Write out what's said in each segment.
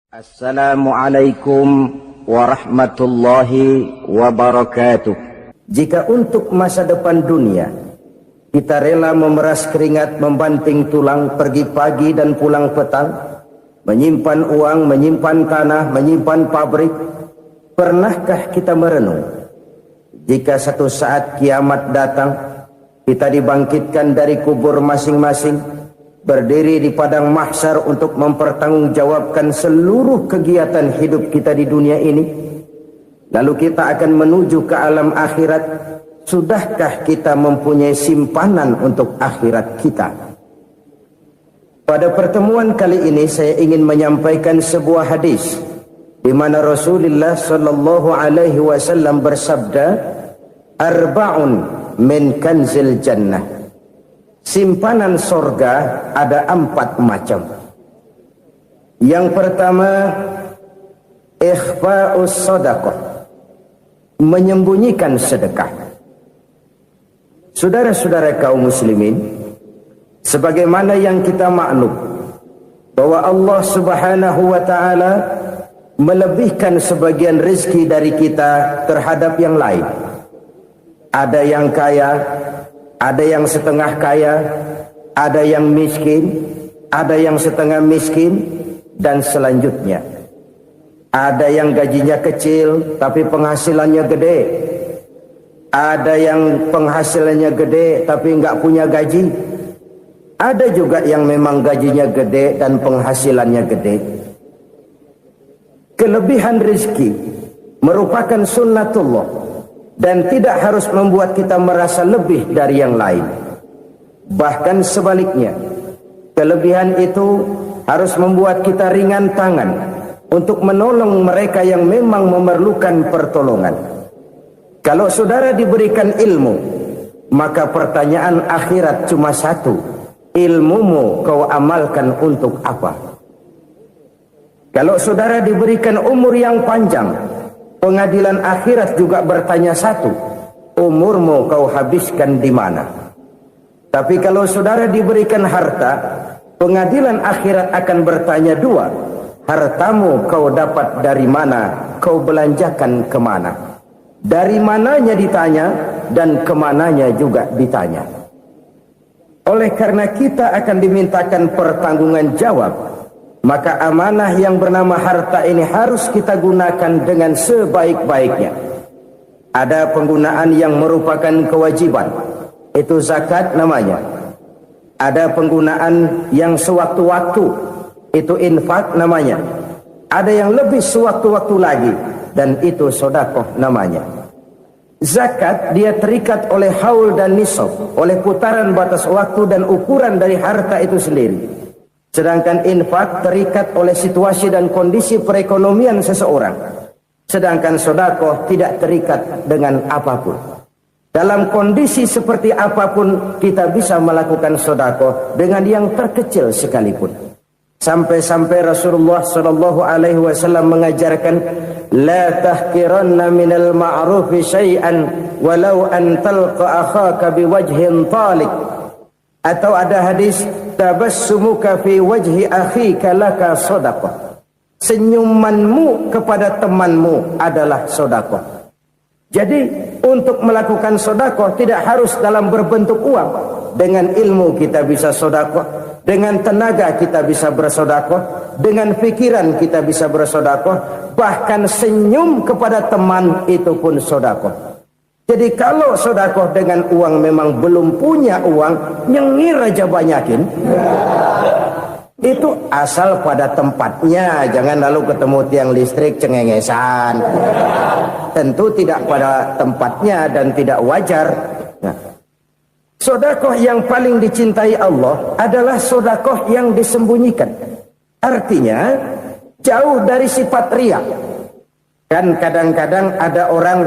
Assalamualaikum warahmatullahi wabarakatuh. Jika untuk masa depan dunia kita rela memeras keringat, membanting tulang, pergi pagi dan pulang petang, menyimpan uang, menyimpan tanah, menyimpan pabrik, pernahkah kita merenung jika satu saat kiamat datang, kita dibangkitkan dari kubur masing-masing, berdiri di padang mahsyar untuk mempertanggungjawabkan seluruh kegiatan hidup kita di dunia ini, lalu kita akan menuju ke alam akhirat? Sudahkah kita mempunyai simpanan untuk akhirat kita? Pada pertemuan kali ini saya ingin menyampaikan sebuah hadis di mana Rasulullah sallallahu alaihi wasallam bersabda, "Arba'un min kanzil jannah." Simpanan sorga ada 4 macam. Yang pertama, ikhfa'us sadaqah, menyembunyikan sedekah. Saudara-saudara kaum muslimin, sebagaimana yang kita maklum bahwa Allah Subhanahu wa taala melebihkan sebagian rezeki dari kita terhadap yang lain. Ada yang kaya, ada yang setengah kaya, ada yang miskin, ada yang setengah miskin, dan selanjutnya. Ada yang gajinya kecil tapi penghasilannya gede. Ada yang penghasilannya gede tapi nggak punya gaji. Ada juga yang memang gajinya gede dan penghasilannya gede. Kelebihan rezeki merupakan sunnatullah dan tidak harus membuat kita merasa lebih dari yang lain. Bahkan sebaliknya, kelebihan itu harus membuat kita ringan tangan untuk menolong mereka yang memang memerlukan pertolongan. Kalau saudara diberikan ilmu, maka pertanyaan akhirat cuma satu: ilmumu kau amalkan untuk apa? Kalau saudara diberikan umur yang panjang, pengadilan akhirat juga bertanya satu: umurmu kau habiskan di mana? Tapi kalau saudara diberikan harta, pengadilan akhirat akan bertanya dua: hartamu kau dapat dari mana, kau belanjakan kemana? Dari mananya ditanya, dan kemananya juga ditanya. Oleh karena kita akan dimintakan pertanggungan jawab, maka amanah yang bernama harta ini harus kita gunakan dengan sebaik-baiknya. Ada penggunaan yang merupakan kewajiban, itu zakat namanya. Ada penggunaan yang sewaktu-waktu, itu infak namanya. Ada yang lebih sewaktu-waktu lagi, dan itu sedekah namanya. Zakat dia terikat oleh haul dan nisab, oleh putaran batas waktu dan ukuran dari harta itu sendiri. Sedangkan infak terikat oleh situasi dan kondisi perekonomian seseorang. Sedangkan sedekah tidak terikat dengan apapun. Dalam kondisi seperti apapun kita bisa melakukan sedekah dengan yang terkecil sekalipun. Sampai-sampai Rasulullah sallallahu alaihi wasallam mengajarkan, la tahqiranna minal ma'rufi syai'an walau an talqa akhaka biwajhin talik. Atau ada hadis, tabassumuka fi wajhi akhika laka sadaqah. Senyumanmu kepada temanmu adalah sedekah. Jadi untuk melakukan sedekah tidak harus dalam berbentuk uang. Dengan ilmu kita bisa sedekah, dengan tenaga kita bisa bersedekah, dengan pikiran kita bisa bersedekah, bahkan senyum kepada teman itu pun sedekah. Jadi kalau sedekah dengan uang memang belum punya uang, nyengir aja banyakin. Itu asal pada tempatnya, jangan lalu ketemu tiang listrik cengengesan. Tentu tidak pada tempatnya dan tidak wajar. Nah, sedekah yang paling dicintai Allah adalah sedekah yang disembunyikan. Artinya jauh dari sifat riya. Kan kadang-kadang ada orang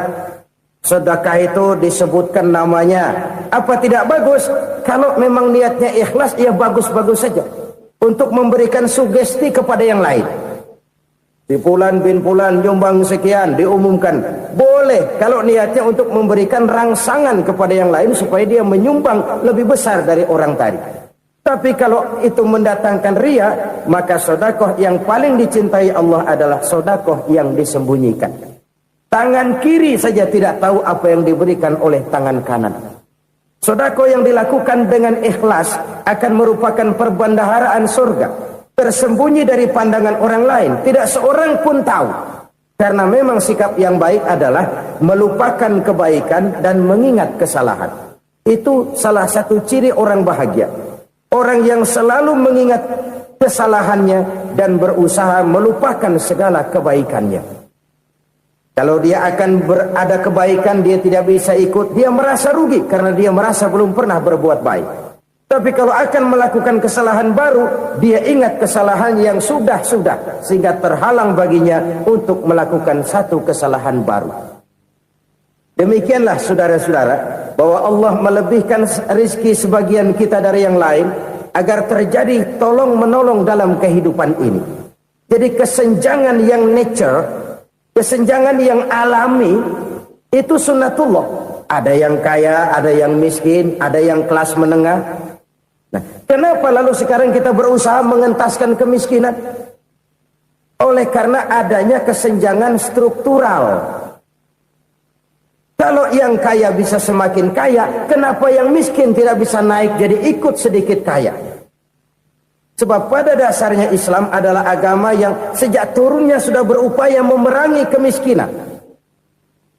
sedekah itu disebutkan namanya. Apa tidak bagus? Kalau memang niatnya ikhlas, ya bagus-bagus saja. Untuk memberikan sugesti kepada yang lain. Si Fulan bin Fulan nyumbang sekian, diumumkan. Boleh kalau niatnya untuk memberikan rangsangan kepada yang lain supaya dia menyumbang lebih besar dari orang tadi. Tapi kalau itu mendatangkan riya, maka sedekah yang paling dicintai Allah adalah sedekah yang disembunyikan. Tangan kiri saja tidak tahu apa yang diberikan oleh tangan kanan. Sedekah yang dilakukan dengan ikhlas akan merupakan perbendaharaan surga, tersembunyi dari pandangan orang lain, tidak seorang pun tahu. Karena memang sikap yang baik adalah melupakan kebaikan dan mengingat kesalahan. Itu salah satu ciri orang bahagia. Orang yang selalu mengingat kesalahannya dan berusaha melupakan segala kebaikannya. Kalau dia akan berada kebaikan, dia tidak bisa ikut, dia merasa rugi karena dia merasa belum pernah berbuat baik. Tapi kalau akan melakukan kesalahan baru, dia ingat kesalahan yang sudah-sudah, sehingga terhalang baginya untuk melakukan satu kesalahan baru. Demikianlah saudara-saudara, bahwa Allah melebihkan rizki sebagian kita dari yang lain agar terjadi tolong-menolong dalam kehidupan ini. Jadi kesenjangan yang nature, kesenjangan yang alami, itu sunnatullah. Ada yang kaya, ada yang miskin, ada yang kelas menengah. Nah, kenapa lalu sekarang kita berusaha mengentaskan kemiskinan? Oleh karena adanya kesenjangan struktural. Kalau yang kaya bisa semakin kaya, kenapa yang miskin tidak bisa naik jadi ikut sedikit kaya? Sebab pada dasarnya Islam adalah agama yang sejak turunnya sudah berupaya memerangi kemiskinan.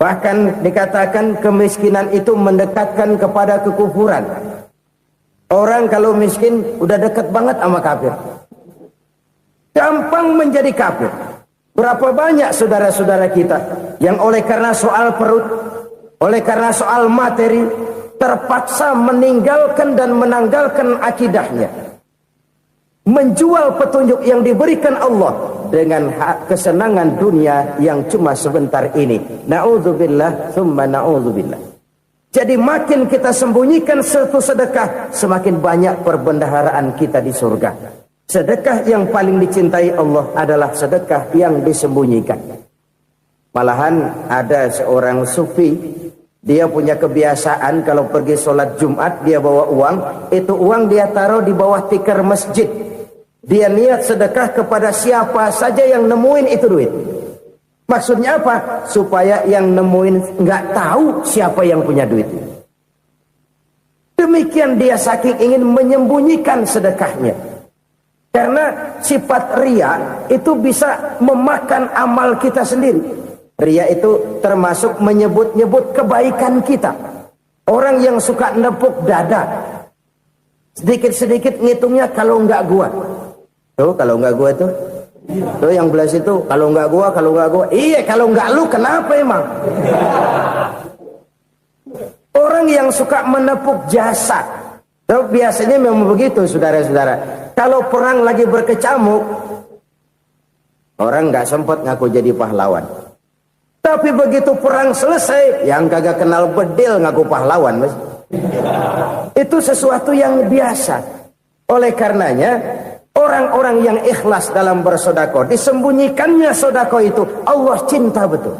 Bahkan dikatakan kemiskinan itu mendekatkan kepada kekufuran. Orang kalau miskin udah dekat banget sama kafir. Gampang menjadi kafir. Berapa banyak saudara-saudara kita yang oleh karena soal perut, oleh karena soal materi, terpaksa meninggalkan dan menanggalkan akidahnya. Menjual petunjuk yang diberikan Allah dengan kesenangan dunia yang cuma sebentar ini. Na'udzubillah, thumma na'udzubillah. Jadi makin kita sembunyikan satu sedekah, semakin banyak perbendaharaan kita di surga. Sedekah yang paling dicintai Allah adalah sedekah yang disembunyikan. Malahan ada seorang sufi, dia punya kebiasaan kalau pergi sholat Jumat dia bawa uang, itu uang dia taruh di bawah tikar masjid. Dia niat sedekah kepada siapa saja yang nemuin itu duit. Maksudnya apa? Supaya yang nemuin nggak tahu siapa yang punya duit. Demikian dia saking ingin menyembunyikan sedekahnya. Karena sifat riya itu bisa memakan amal kita sendiri. Riya itu termasuk menyebut-nyebut kebaikan kita. Orang yang suka nepuk dada, sedikit-sedikit ngitungnya kalau nggak gua. Tuh kalau nggak gua tuh. Tuh yang belas itu kalau nggak gua, kalau nggak gua. Iya kalau nggak lu kenapa emang? Orang yang suka menepuk jasad. Tuh, biasanya memang begitu saudara-saudara. Kalau perang lagi berkecamuk, orang nggak sempat ngaku jadi pahlawan. Tapi begitu perang selesai, yang kagak kenal bedil ngaku pahlawan, mas. Itu sesuatu yang biasa. Oleh karenanya, orang-orang yang ikhlas dalam bersedekah, disembunyikannya sedekah itu, Allah cinta betul.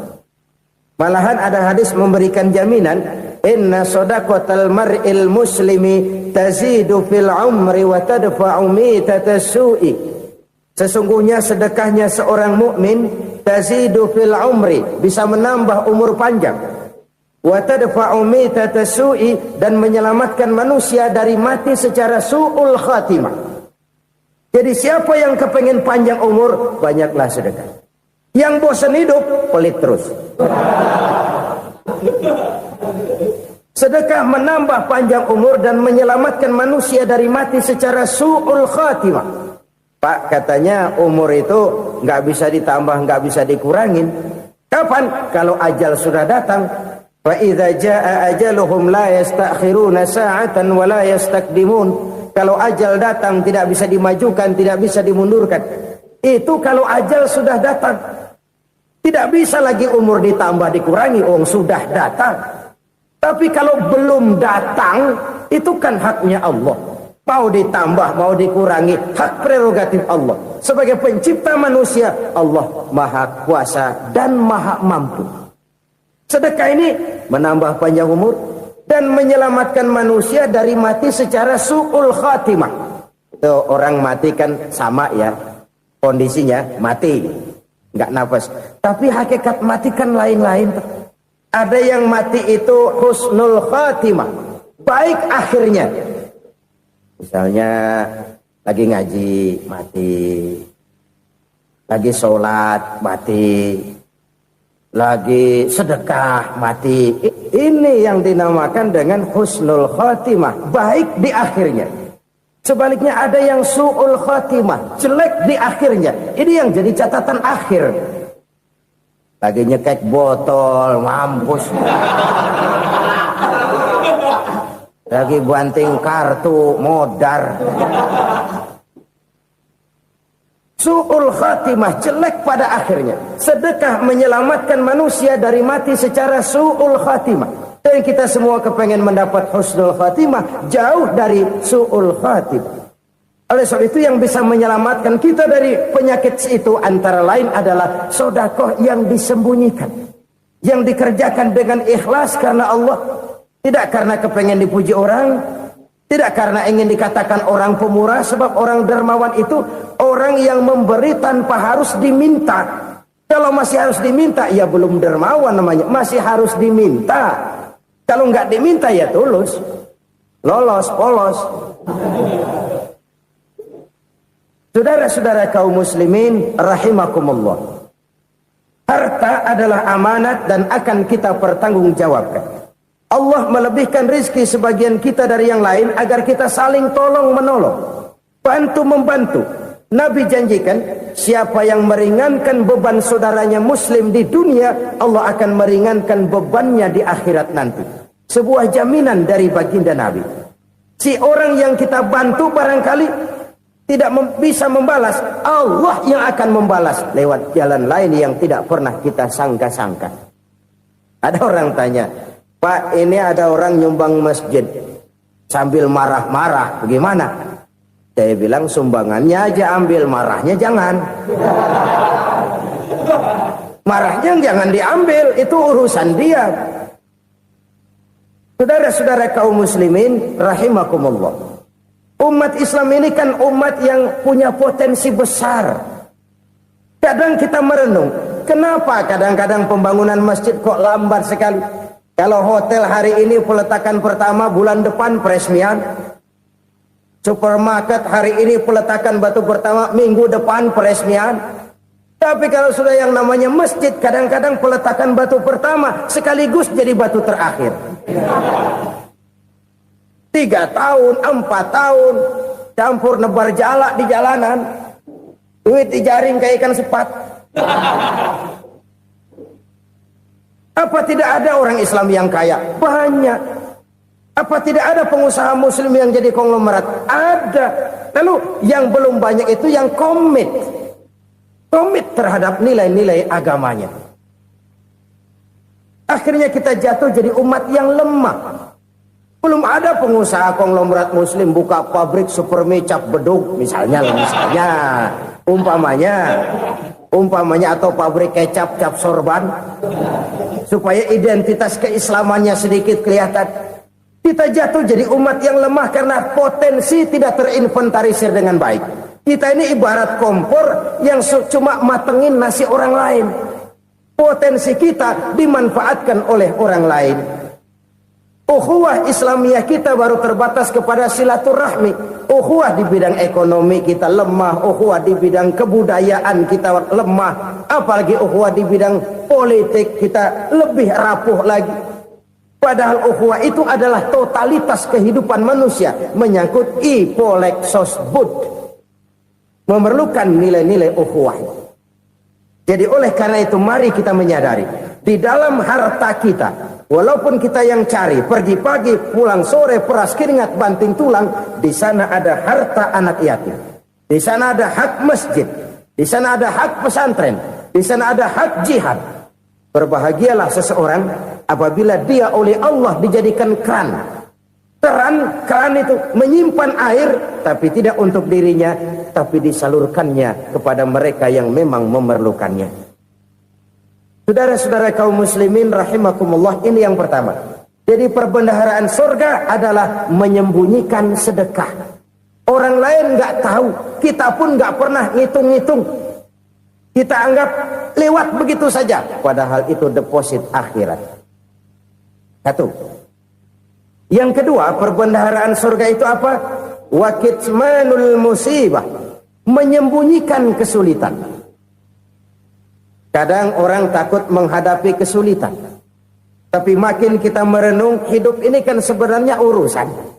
Malahan ada hadis memberikan jaminan, inna sadaqatal mar'il muslimi tazidu fil umri wa tadfa'u mitatas su'i. Sesungguhnya sedekahnya seorang mukmin tazidu fil umri, bisa menambah umur panjang, wa tadfa'u mitatas su'i, dan menyelamatkan manusia dari mati secara su'ul khatimah. Jadi siapa yang kepengen panjang umur, banyaklah sedekah. Yang bosan hidup, pelit terus. Sedekah menambah panjang umur dan menyelamatkan manusia dari mati secara su'ul khatimah. Pak, katanya umur itu nggak bisa ditambah, nggak bisa dikurangin. Kapan? Kalau ajal sudah datang. Fa idza jaa ajaluhum la yastakhiruna sa'atan wa la yastakdimun. Kalau ajal datang tidak bisa dimajukan, tidak bisa dimundurkan. Itu kalau ajal sudah datang. Tidak bisa lagi umur ditambah dikurangi, sudah datang. Tapi kalau belum datang, itu kan haknya Allah. Mau ditambah, mau dikurangi, hak prerogatif Allah. Sebagai pencipta manusia, Allah maha kuasa dan maha mampu. Sedekah ini menambah panjang umur dan menyelamatkan manusia dari mati secara su'ul khatimah. Itu orang mati kan sama ya, kondisinya mati, nggak nafas. Tapi hakikat mati kan lain-lain. Ada yang mati itu husnul khatimah, baik akhirnya. Misalnya lagi ngaji mati, lagi sholat mati, lagi sedekah mati. Ini yang dinamakan dengan husnul khatimah, baik di akhirnya. Sebaliknya ada yang su'ul khatimah, jelek di akhirnya. Ini yang jadi catatan akhir. Lagi nyekek botol, mampus. Lagi banting kartu, modar. Su'ul khatimah, jelek pada akhirnya. Sedekah menyelamatkan manusia dari mati secara su'ul khatimah. Dan kita semua kepengen mendapat husnul khatimah, jauh dari su'ul khatimah. Oleh sebab itu yang bisa menyelamatkan kita dari penyakit itu antara lain adalah sedekah yang disembunyikan, yang dikerjakan dengan ikhlas karena Allah, tidak karena kepengen dipuji orang, tidak karena ingin dikatakan orang pemurah. Sebab orang dermawan itu orang yang memberi tanpa harus diminta. Kalau masih harus diminta, ya belum dermawan namanya, masih harus diminta. Kalau nggak diminta ya tulus, lolos, polos. Saudara-saudara kaum muslimin rahimakumullah, harta adalah amanat dan akan kita pertanggungjawabkan. Allah melebihkan rizki sebagian kita dari yang lain agar kita saling tolong menolong, bantu membantu. Nabi janjikan, siapa yang meringankan beban saudaranya muslim di dunia, Allah akan meringankan bebannya di akhirat nanti. Sebuah jaminan dari baginda Nabi. Si orang yang kita bantu barangkali tidak bisa membalas, Allah yang akan membalas lewat jalan lain yang tidak pernah kita sangka-sangka. Ada orang tanya, Pak, ini ada orang nyumbang masjid sambil marah-marah, bagaimana? Saya bilang sumbangannya aja ambil, marahnya jangan. Marahnya jangan diambil, itu urusan dia. Saudara-saudara kaum muslimin rahimakumullah, umat Islam ini kan umat yang punya potensi besar. Kadang kita merenung, kenapa kadang-kadang pembangunan masjid kok lambat sekali? Kalau hotel hari ini peletakan pertama, bulan depan peresmian. Supermarket hari ini peletakan batu pertama, minggu depan peresmian. Tapi kalau sudah yang namanya masjid, kadang-kadang peletakan batu pertama sekaligus jadi batu terakhir. 3 tahun, 4 tahun, campur nebar jalak di jalanan, duit dijaring kayak ikan sepat. Apa tidak ada orang Islam yang kaya? Banyak. Apa tidak ada pengusaha muslim yang jadi konglomerat? Ada. Lalu yang belum banyak itu yang komit terhadap nilai-nilai agamanya. Akhirnya kita jatuh jadi umat yang lemah. Belum ada pengusaha konglomerat muslim buka pabrik supermi cap beduk misalnya umpamanya atau pabrik kecap cap sorban supaya identitas keislamannya sedikit kelihatan. Kita jatuh jadi umat yang lemah karena potensi tidak terinventarisir dengan baik. Kita ini ibarat kompor yang cuma matengin nasi orang lain. Potensi kita dimanfaatkan oleh orang lain. Ukhuwah Islamiyah kita baru terbatas kepada silaturahmi. Ukhuwah di bidang ekonomi kita lemah, ukhuwah di bidang kebudayaan kita lemah, apalagi ukhuwah di bidang politik kita lebih rapuh lagi. Padahal ukhuwah itu adalah totalitas kehidupan manusia, menyangkut ipolek sosbud, memerlukan nilai-nilai ukhuwah. Jadi oleh karena itu mari kita menyadari, di dalam harta kita, walaupun kita yang cari, pergi pagi, pulang sore, peras keringat, banting tulang, di sana ada harta anak yatim. Di sana ada hak masjid, di sana ada hak pesantren, di sana ada hak jihad. Berbahagialah seseorang apabila dia oleh Allah dijadikan keran. Keran itu menyimpan air, tapi tidak untuk dirinya, tapi disalurkannya kepada mereka yang memang memerlukannya. Saudara-saudara kaum muslimin rahimakumullah, ini yang pertama. Jadi perbendaharaan surga adalah menyembunyikan sedekah. Orang lain nggak tahu, kita pun nggak pernah ngitung-ngitung. Kita anggap lewat begitu saja, padahal itu deposit akhirat. Satu. Yang kedua, perbendaharaan surga itu apa? Wa kitmanul musibah, menyembunyikan kesulitan. Kadang orang takut menghadapi kesulitan, tapi makin kita merenung, hidup ini kan sebenarnya urusan.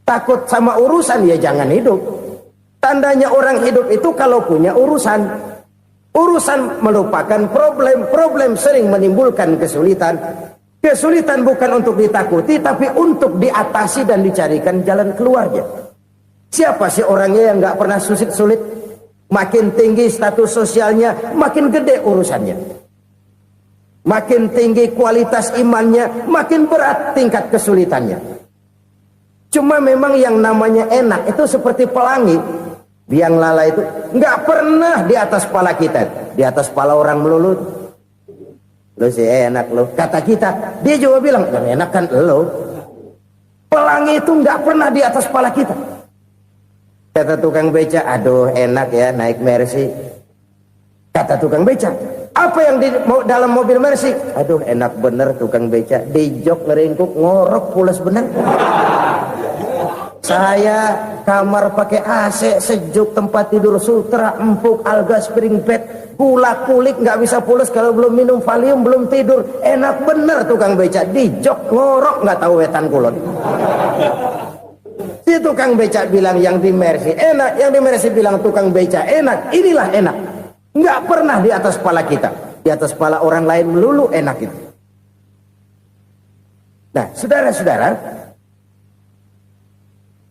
Takut sama urusan, ya jangan hidup. Tandanya orang hidup itu kalau punya urusan. Urusan melupakan problem. Problem sering menimbulkan kesulitan. Kesulitan bukan untuk ditakuti, tapi untuk diatasi dan dicarikan jalan keluarnya. Siapa sih orangnya yang gak pernah sulit-sulit? Makin tinggi status sosialnya, makin gede urusannya. Makin tinggi kualitas imannya, makin berat tingkat kesulitannya. Cuma memang yang namanya enak itu seperti pelangi. Biang lala itu nggak pernah di atas kepala kita, di atas kepala orang melulu. Lo sih enak lo, kata kita. Dia juga bilang yang enak kan lo. Pelangi itu nggak pernah di atas kepala kita. Kata tukang beca, aduh enak ya naik Mercy. Kata tukang beca, apa yang di dalam mobil Mercy? Aduh enak bener tukang beca, di jok ngeringkuk ngorok pulas bener. Saya kamar pakai AC, sejuk, tempat tidur sutra, empuk, alga, spring bed, kulak kulik nggak bisa pulas kalau belum minum Valium, belum tidur. Enak bener tukang beca, di jok ngorok nggak tahu wetan kulon. Si tukang beca bilang yang di Mercy enak, yang di Mercy bilang tukang beca enak. Inilah enak, nggak pernah di atas kepala kita, di atas kepala orang lain melulu enak itu. Nah, saudara-saudara,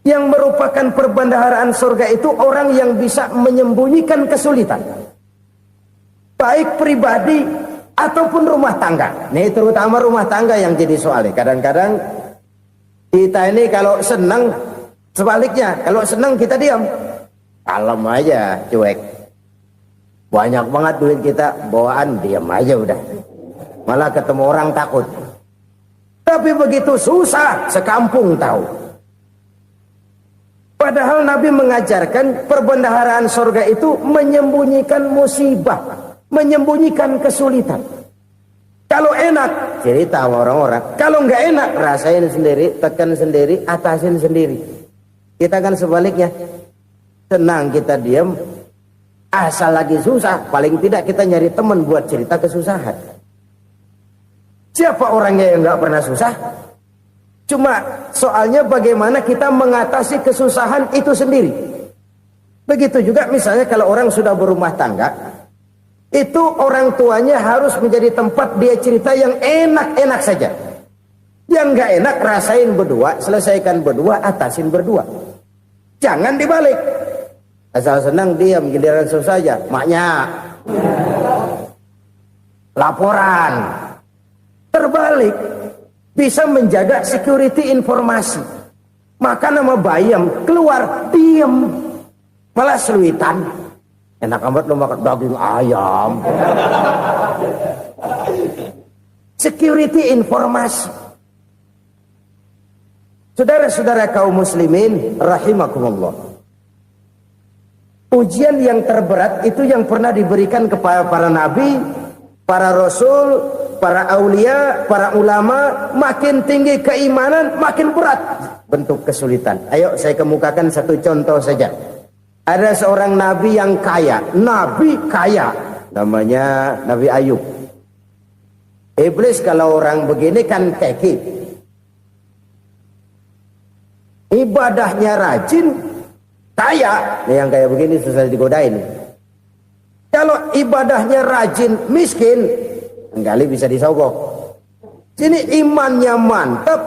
yang merupakan perbendaharaan surga itu orang yang bisa menyembunyikan kesulitan, baik pribadi ataupun rumah tangga. Nih terutama rumah tangga yang jadi soalnya. Kadang-kadang kita ini kalau senang, sebaliknya kalau senang kita diam, kalem aja, cuek. Banyak banget duit kita bawaan, diam aja udah. Malah ketemu orang takut. Tapi begitu susah, sekampung tahu. Padahal Nabi mengajarkan perbendaharaan surga itu menyembunyikan musibah, menyembunyikan kesulitan. Kalau enak, cerita sama orang-orang. Kalau nggak enak, rasain sendiri, tekan sendiri, atasin sendiri. Kita kan sebaliknya. Senang kita diam, asal lagi susah, paling tidak kita nyari teman buat cerita kesusahan. Siapa orangnya yang nggak pernah susah? Cuma soalnya bagaimana kita mengatasi kesusahan itu sendiri. Begitu juga misalnya kalau orang sudah berumah tangga, itu orang tuanya harus menjadi tempat dia cerita yang enak-enak saja. Yang nggak enak rasain berdua, selesaikan berdua, atasin berdua. Jangan dibalik. Asal senang diam, giliran susah saja. Maknya laporan. Terbalik. Bisa menjaga security informasi. Maka nama bayam keluar diam, malah seluitan. Enak amat lo makan daging ayam. Security informasi. Saudara-saudara kaum muslimin rahimakumullah. Ujian yang terberat itu yang pernah diberikan kepada para nabi, para rasul, para aulia, para ulama. Makin tinggi keimanan, makin berat bentuk kesulitan. Ayo saya kemukakan satu contoh saja. Ada seorang nabi yang kaya, nabi kaya, namanya Nabi Ayub. Iblis kalau orang begini kan keki, ibadahnya rajin, kaya. Nih yang kayak begini susah digodain. Kalau ibadahnya rajin, miskin, kali bisa disogok. Sini imannya mantap,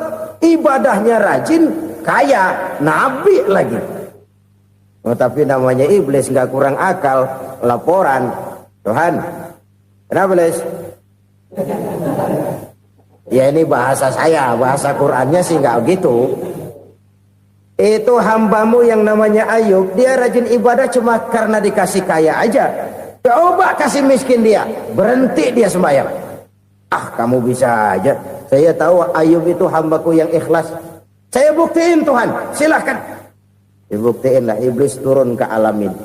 ibadahnya rajin, kaya, nabi lagi. Oh, tapi namanya iblis nggak kurang akal. Laporan, Tuhan, kenapa iblis? Ya ini bahasa saya, bahasa Qurannya sih nggak gitu. Itu hambamu yang namanya Ayub, dia rajin ibadah cuma karena dikasih kaya aja. Coba kasih miskin dia, berhenti dia sembahyang. Ah, kamu bisa aja. Saya tahu Ayub itu hambaku yang ikhlas. Saya buktiin Tuhan, silahkan. Dibuktiin lah iblis turun ke alam ini.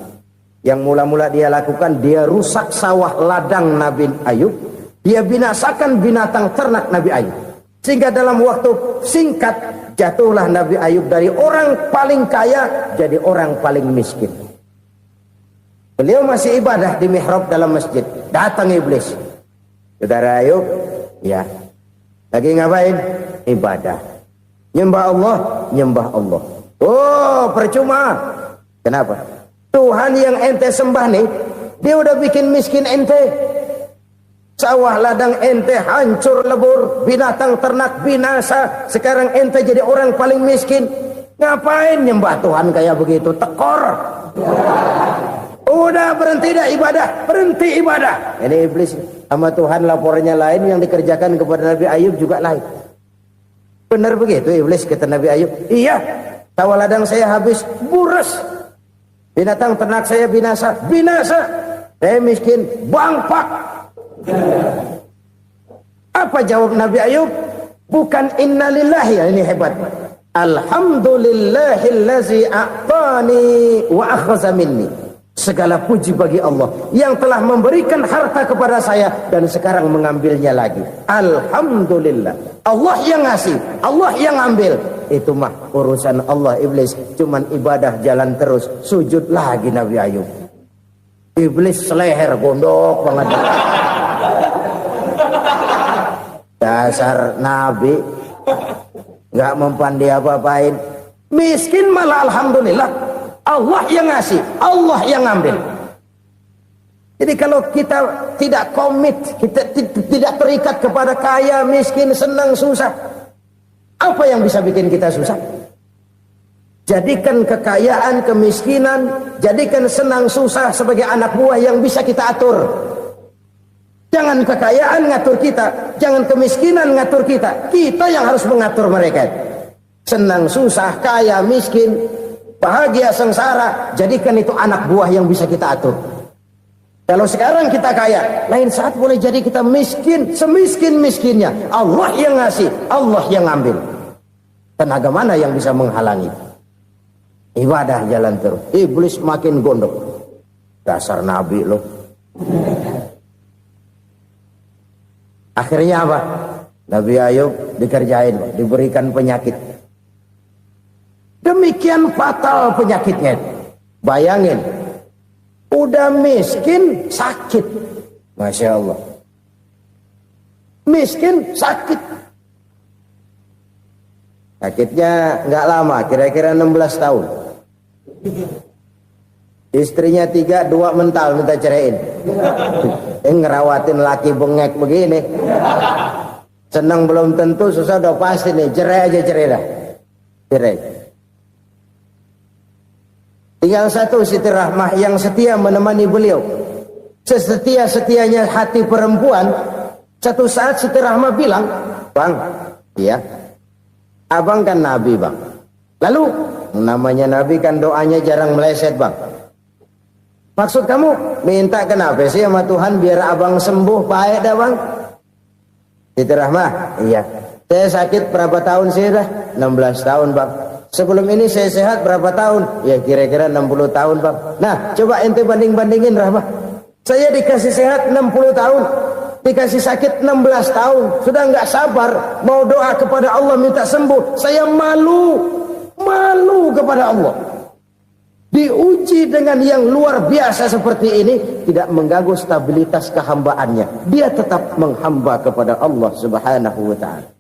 Yang mula-mula dia lakukan, dia rusak sawah ladang Nabi Ayub. Dia binasakan binatang ternak Nabi Ayub. Sehingga dalam waktu singkat jatuhlah Nabi Ayub dari orang paling kaya jadi orang paling miskin. Beliau masih ibadah di mihrab dalam masjid. Datang iblis. Saudara Ayub, ya. Lagi ngapain? Ibadah. Nyembah Allah, nyembah Allah. Oh, percuma. Kenapa? Tuhan yang ente sembah nih, dia udah bikin miskin ente. Sawah ladang ente hancur lebur, binatang ternak binasa. Sekarang ente jadi orang paling miskin. Ngapain nyembah Tuhan kayak begitu? Tekor. Udah berhenti dah ibadah, berhenti ibadah. Ini iblis sama Tuhan lapornya lain, yang dikerjakan kepada Nabi Ayub juga lain. Benar begitu iblis kata Nabi Ayub? Iya, sawah ladang saya habis, buras. Binatang ternak saya binasa, binasa. Saya miskin, bangpak. Apa jawab Nabi Ayub? Bukan innalillahi, ini hebat. Alhamdulillahillazi a'tani wa akhza minni. Segala puji bagi Allah yang telah memberikan harta kepada saya dan sekarang mengambilnya lagi. Alhamdulillah. Allah yang ngasih, Allah yang ambil. Itu mah urusan Allah. Iblis cuman ibadah jalan terus, sujud lagi Nabi Ayub. Iblis seleher gondok banget. Dasar Nabi nggak mempan dia apa-apain. Miskin malah alhamdulillah. Allah yang ngasih, Allah yang ngambil. Jadi kalau kita tidak komit, kita tidak terikat kepada kaya, miskin, senang, susah, apa yang bisa bikin kita susah? Jadikan kekayaan, kemiskinan, jadikan senang, susah sebagai anak buah yang bisa kita atur. Jangan kekayaan ngatur kita, jangan kemiskinan ngatur kita. Kita yang harus mengatur mereka. Senang, susah, kaya, miskin, bahagia, sengsara, jadikan itu anak buah yang bisa kita atur. Kalau sekarang kita kaya, lain saat boleh jadi kita miskin, semiskin-miskinnya. Allah yang ngasih, Allah yang ngambil. Tenaga mana yang bisa menghalangi? Ibadah jalan terus. Iblis makin gondok. Dasar Nabi loh. Akhirnya apa? Nabi Ayub dikerjain, diberikan penyakit. Demikian fatal penyakitnya. Bayangin, udah miskin sakit. Masya Allah. Miskin sakit. Sakitnya nggak lama, kira-kira 16 tahun. Istrinya 3, 2 mental minta ceraiin. Ngerawatin laki bengek begini. Senang belum tentu, susah udah pasti nih. Cerai aja, cerai dah. Cerai. Tinggal satu Siti Rahmah yang setia menemani beliau. Sesetia-setianya hati perempuan. Satu saat Siti Rahmah bilang, "Bang, iya, abang kan Nabi bang. Lalu, namanya Nabi kan doanya jarang meleset bang. Maksud kamu minta kenapa sih sama Tuhan biar abang sembuh baik dah bang?" Siti Rahmah, iya. Saya sakit berapa tahun sih dah? 16 tahun bang. Sebelum ini saya sehat berapa tahun? Ya kira-kira 60 tahun bang. Nah coba ente banding-bandingin Rahmah. Saya dikasih sehat 60 tahun. Dikasih sakit 16 tahun. Sudah nggak sabar. Mau doa kepada Allah minta sembuh. Saya malu. Malu kepada Allah. Diuji dengan yang luar biasa seperti ini. Tidak mengganggu stabilitas kehambaannya. Dia tetap menghamba kepada Allah subhanahu wa ta'ala.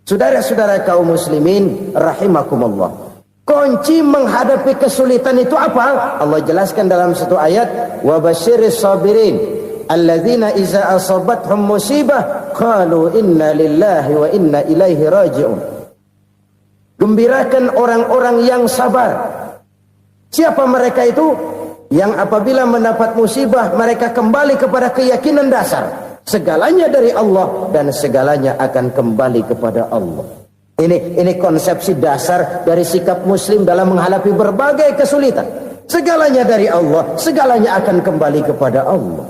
Saudara-saudara kaum muslimin rahimakumullah. Kunci menghadapi kesulitan itu apa? Allah jelaskan dalam satu ayat, wa basyiris sabirin alladzina iza asabathum musibah qalu inna lillahi wa inna ilaihi raji'un. Gembirakan orang-orang yang sabar. Siapa mereka itu? Yang apabila mendapat musibah mereka kembali kepada keyakinan dasar. Segalanya dari Allah dan segalanya akan kembali kepada Allah. Ini konsepsi dasar dari sikap muslim dalam menghadapi berbagai kesulitan. Segalanya dari Allah, segalanya akan kembali kepada Allah.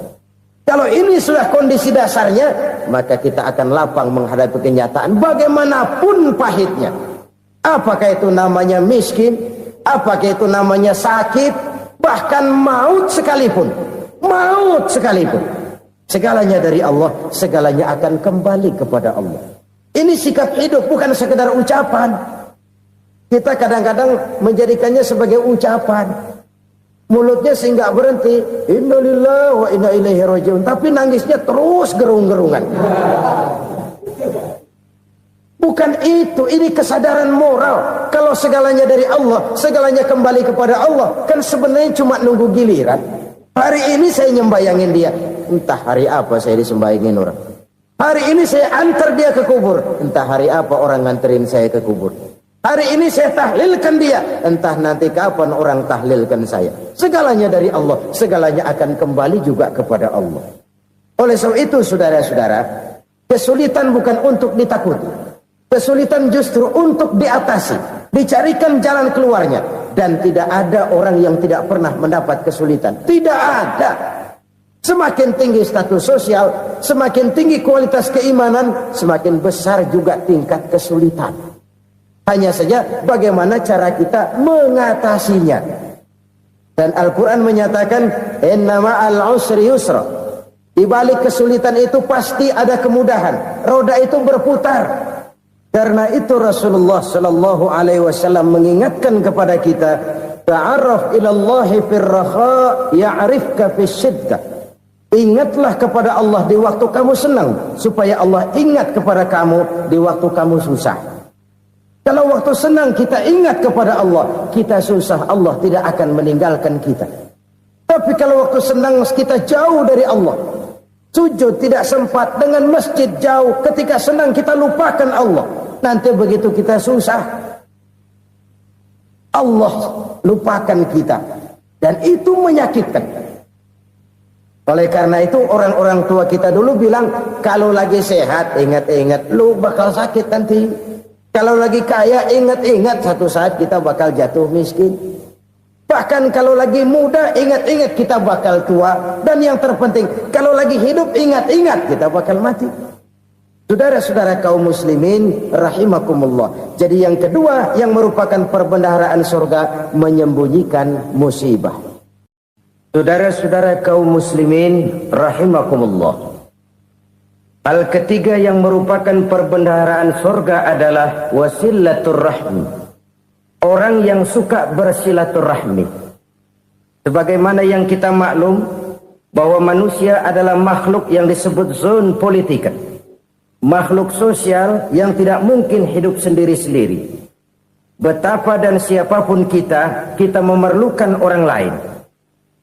Kalau ini sudah kondisi dasarnya, maka kita akan lapang menghadapi kenyataan bagaimanapun pahitnya. Apakah itu namanya miskin? Apakah itu namanya sakit, bahkan maut sekalipun. Maut sekalipun. Segalanya dari Allah, segalanya akan kembali kepada Allah. Ini sikap hidup, bukan sekedar ucapan. Kita kadang-kadang menjadikannya sebagai ucapan. Mulutnya sehingga berhenti, innalillahi wa inna ilaihi rajiun, tapi nangisnya terus gerung-gerungan. Bukan itu, ini kesadaran moral. Kalau segalanya dari Allah, segalanya kembali kepada Allah, kan sebenarnya cuma nunggu giliran. Hari ini saya nyembayangin dia, entah hari apa saya disembayangin orang. Hari ini saya antar dia ke kubur, entah hari apa orang nganterin saya ke kubur. Hari ini saya tahlilkan dia, entah nanti kapan orang tahlilkan saya. Segalanya dari Allah, segalanya akan kembali juga kepada Allah. Oleh sebab itu saudara-saudara, kesulitan bukan untuk ditakuti. Kesulitan justru untuk diatasi, dicarikan jalan keluarnya. Dan tidak ada orang yang tidak pernah mendapat kesulitan. Tidak ada. Semakin tinggi status sosial, semakin tinggi kualitas keimanan, semakin besar juga tingkat kesulitan. Hanya saja bagaimana cara kita mengatasinya. Dan Al-Quran menyatakan, inna ma'al usri yusra. Di balik kesulitan itu pasti ada kemudahan. Roda itu berputar. Karena itu Rasulullah sallallahu alaihi wasallam mengingatkan kepada kita, ta'arraf ila Allah fir raha ya'rifka fis syiddah. Ingatlah kepada Allah di waktu kamu senang, supaya Allah ingat kepada kamu di waktu kamu susah. Kalau waktu senang kita ingat kepada Allah, kita susah, Allah tidak akan meninggalkan kita. Tapi kalau waktu senang kita jauh dari Allah, sujud tidak sempat, dengan masjid jauh, ketika senang kita lupakan Allah. Nanti begitu kita susah, Allah lupakan kita. Dan itu menyakitkan. Oleh karena itu orang-orang tua kita dulu bilang, kalau lagi sehat ingat-ingat lu bakal sakit nanti. Kalau lagi kaya ingat-ingat satu saat kita bakal jatuh miskin. Bahkan kalau lagi muda ingat-ingat kita bakal tua. Dan yang terpenting, kalau lagi hidup ingat-ingat kita bakal mati. Saudara-saudara kaum muslimin rahimakumullah. Jadi yang kedua yang merupakan perbendaharaan surga, menyembunyikan musibah. Saudara-saudara kaum muslimin rahimakumullah. Hal ketiga yang merupakan perbendaharaan surga adalah wasilaturrahmi. Orang yang suka bersilaturahmi. Sebagaimana yang kita maklum bahwa manusia adalah makhluk yang disebut zon politika. Makhluk sosial yang tidak mungkin hidup sendiri-sendiri. Betapa dan siapapun kita memerlukan orang lain.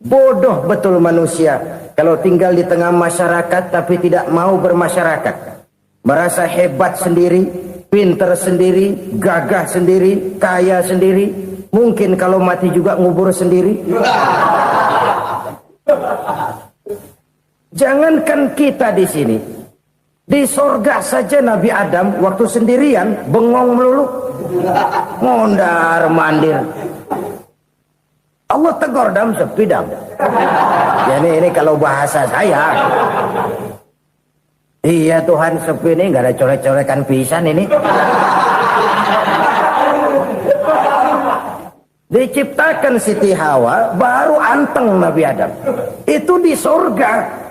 Bodoh betul manusia kalau tinggal di tengah masyarakat tapi tidak mau bermasyarakat. Merasa hebat sendiri, pinter sendiri, gagah sendiri, kaya sendiri. Mungkin kalau mati juga ngubur sendiri. Jangankan kita di sini. Di sorga saja Nabi Adam waktu sendirian bengong melulu, mondar mandir. Allah tegur dam sepi dam. Jadi ini kalau bahasa saya, iya Tuhan sepi ini nggak ada colek-colekan pisan ini. Diciptakan Siti Hawa baru anteng Nabi Adam. Itu di sorga.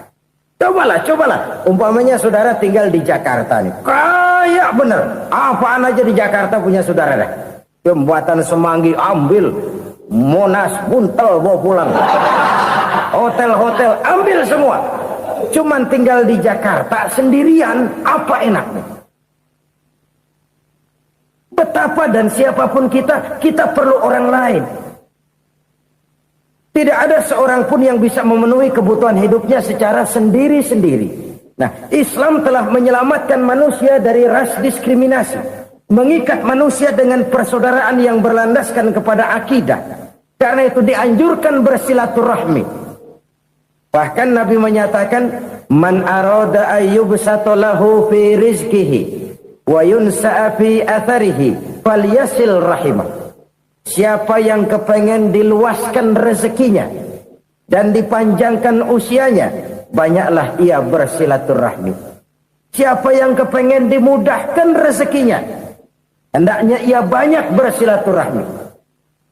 Cobalah. Umpamanya saudara tinggal di Jakarta nih. Kayak bener. Apaan aja di Jakarta punya saudara dah. Jembatan Semanggi ambil. Monas, Buntel bawa pulang. Hotel-hotel ambil semua. Cuman tinggal di Jakarta sendirian. Apa enaknya? Betapa dan siapapun kita perlu orang lain. Tidak ada seorang pun yang bisa memenuhi kebutuhan hidupnya secara sendiri-sendiri. Nah, Islam telah menyelamatkan manusia dari ras diskriminasi. Mengikat manusia dengan persaudaraan yang berlandaskan kepada akidah. Karena itu dianjurkan bersilaturahmi. Bahkan Nabi menyatakan, Man arada ayyubsata lahu fi rizkihi wa yunsa'a fi atharihi falyasil rahimah. Siapa yang kepengen diluaskan rezekinya dan dipanjangkan usianya, banyaklah ia bersilaturahmi. Siapa yang kepengen dimudahkan rezekinya, hendaknya ia banyak bersilaturahmi.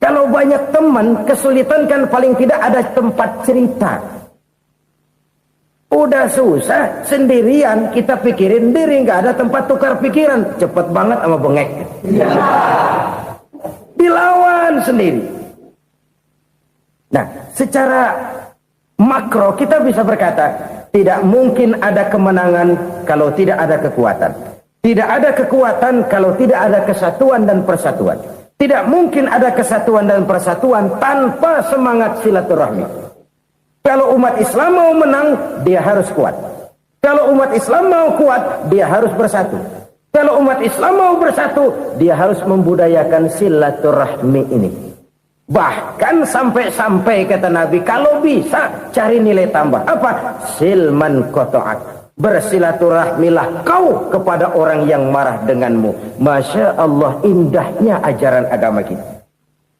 Kalau banyak teman, kesulitan kan paling tidak ada tempat cerita. Udah susah, sendirian kita pikirin diri, nggak ada tempat tukar pikiran. Cepet banget sama bengek. Dilawan sendiri. Nah, secara makro kita bisa berkata, tidak mungkin ada kemenangan kalau tidak ada kekuatan. Tidak ada kekuatan kalau tidak ada kesatuan dan persatuan. Tidak mungkin ada kesatuan dan persatuan tanpa semangat silaturahmi. Kalau umat Islam mau menang, dia harus kuat. Kalau umat Islam mau kuat, dia harus bersatu. Kalau umat Islam mau bersatu, dia harus membudayakan silaturahmi ini. Bahkan sampai-sampai kata Nabi, kalau bisa cari nilai tambah. Apa? Silman qata'ak. Bersilaturahmilah kau kepada orang yang marah denganmu. Masya Allah, indahnya ajaran agama kita.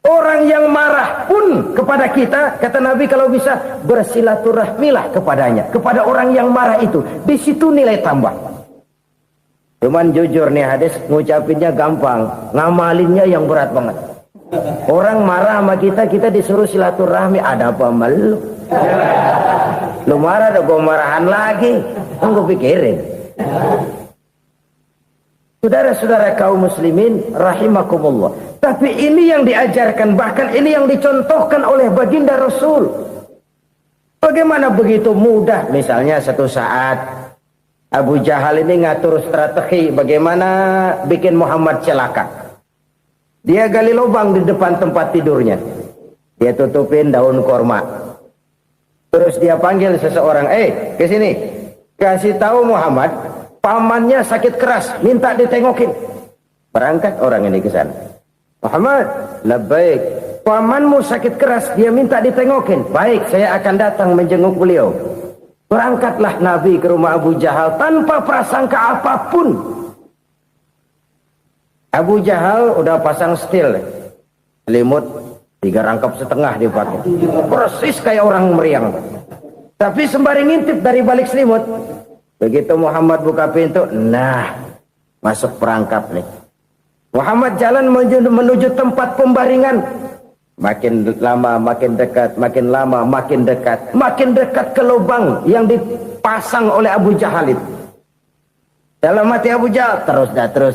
Orang yang marah pun kepada kita, kata Nabi, kalau bisa bersilaturahmilah kepadanya, kepada orang yang marah itu. Di situ nilai tambah. Cuman jujur nih hadis, ngucapinnya gampang, ngamalinnya yang berat banget. Orang marah sama kita, kita disuruh silaturahmi. Ada apa malu? Lu marah, ada gue marahan lagi. Tunggu pikirin. Saudara-saudara kaum muslimin rahimakumullah. Tapi ini yang diajarkan, bahkan ini yang dicontohkan oleh baginda Rasul. Bagaimana begitu mudah, misalnya satu saat Abu Jahal ini ngatur strategi bagaimana bikin Muhammad celaka. Dia gali lubang di depan tempat tidurnya. Dia tutupin daun korma. Terus dia panggil seseorang, ke sini. Kasih tahu Muhammad, pamannya sakit keras, minta ditengokin. Berangkat orang ini ke sana. Muhammad, labbaik. Pamanmu sakit keras, dia minta ditengokin. Baik, saya akan datang menjenguk beliau. Berangkatlah Nabi ke rumah Abu Jahal tanpa prasangka apapun. Abu Jahal udah pasang setil, selimut 3 rangkap setengah dipakai, persis kayak orang meriang. Tapi sembari ngintip dari balik selimut, begitu Muhammad buka pintu, nah masuk perangkap nih. Muhammad jalan menuju tempat pembaringan. Makin lama makin dekat, makin lama makin dekat, makin dekat ke lubang yang dipasang oleh Abu Jahal itu. Dalam hati Abu Jahal, terus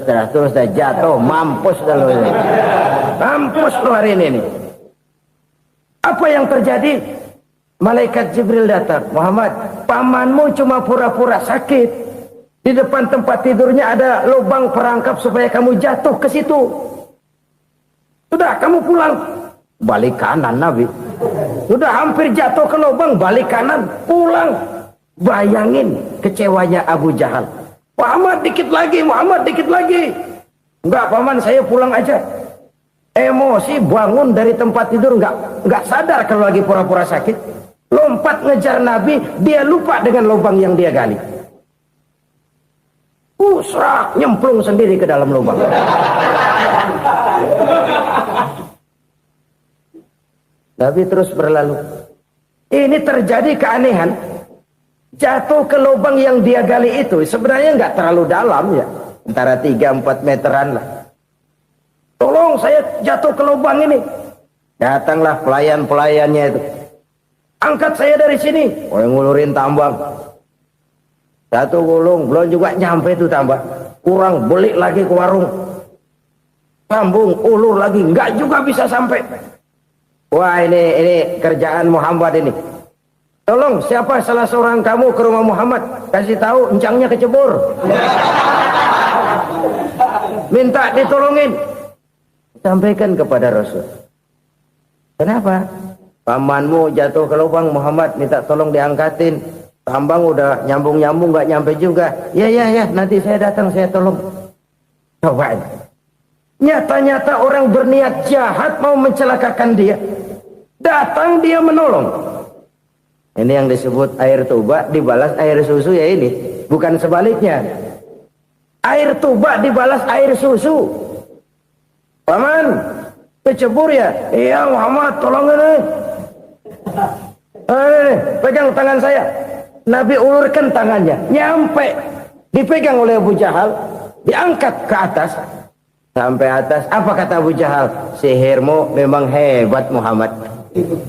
dah jatuh, mampus dah lu ini. Mampus lu hari ini nih. Apa yang terjadi? Malaikat Jibril datang. Muhammad, pamanmu cuma pura-pura sakit. Di depan tempat tidurnya ada lubang perangkap supaya kamu jatuh ke situ. Sudah, kamu pulang. Balik kanan Nabi. Sudah hampir jatuh ke lubang, balik kanan, pulang. Bayangin kecewanya Abu Jahal. Muhammad dikit lagi, Muhammad dikit lagi. Enggak paman, saya pulang aja. Emosi bangun dari tempat tidur, enggak sadar kalau lagi pura-pura sakit. Lompat ngejar Nabi, dia lupa dengan lubang yang dia gali. Serak, nyemplung sendiri ke dalam lubang. Nabi terus berlalu. Ini terjadi keanehan. Jatuh ke lubang yang dia gali itu sebenarnya nggak terlalu dalam ya, antara 3-4 meteran lah. Tolong saya jatuh ke lubang ini. Datanglah pelayan-pelayannya itu. Angkat saya dari sini. Oh, yang ngulurin tambang. Satu gulung belum juga nyampe itu tambang. Kurang beli lagi ke warung. Sambung ulur lagi, nggak juga bisa sampai. Wah ini kerjaan Muhammad ini. Tolong siapa salah seorang kamu ke rumah Muhammad, kasih tahu encangnya kecebur. Minta ditolongin. Sampaikan kepada Rasul. Kenapa? Pamanmu jatuh ke lubang, Muhammad minta tolong diangkatin. Tambang udah nyambung-nyambung nggak nyampe juga. Ya, nanti saya datang saya tolong. Coba. Nyata-nyata orang berniat jahat mau mencelakakan dia. Datang dia menolong. Ini yang disebut air tuba dibalas air susu ya ini. Bukan sebaliknya. Air tuba dibalas air susu. Paman, kecebur ya? Iya Muhammad, tolong ini. Pegang tangan saya. Nabi ulurkan tangannya. Nyampe. Dipegang oleh Abu Jahal. Diangkat ke atas. Sampai atas, apa kata Abu Jahal? Sihirmu memang hebat Muhammad.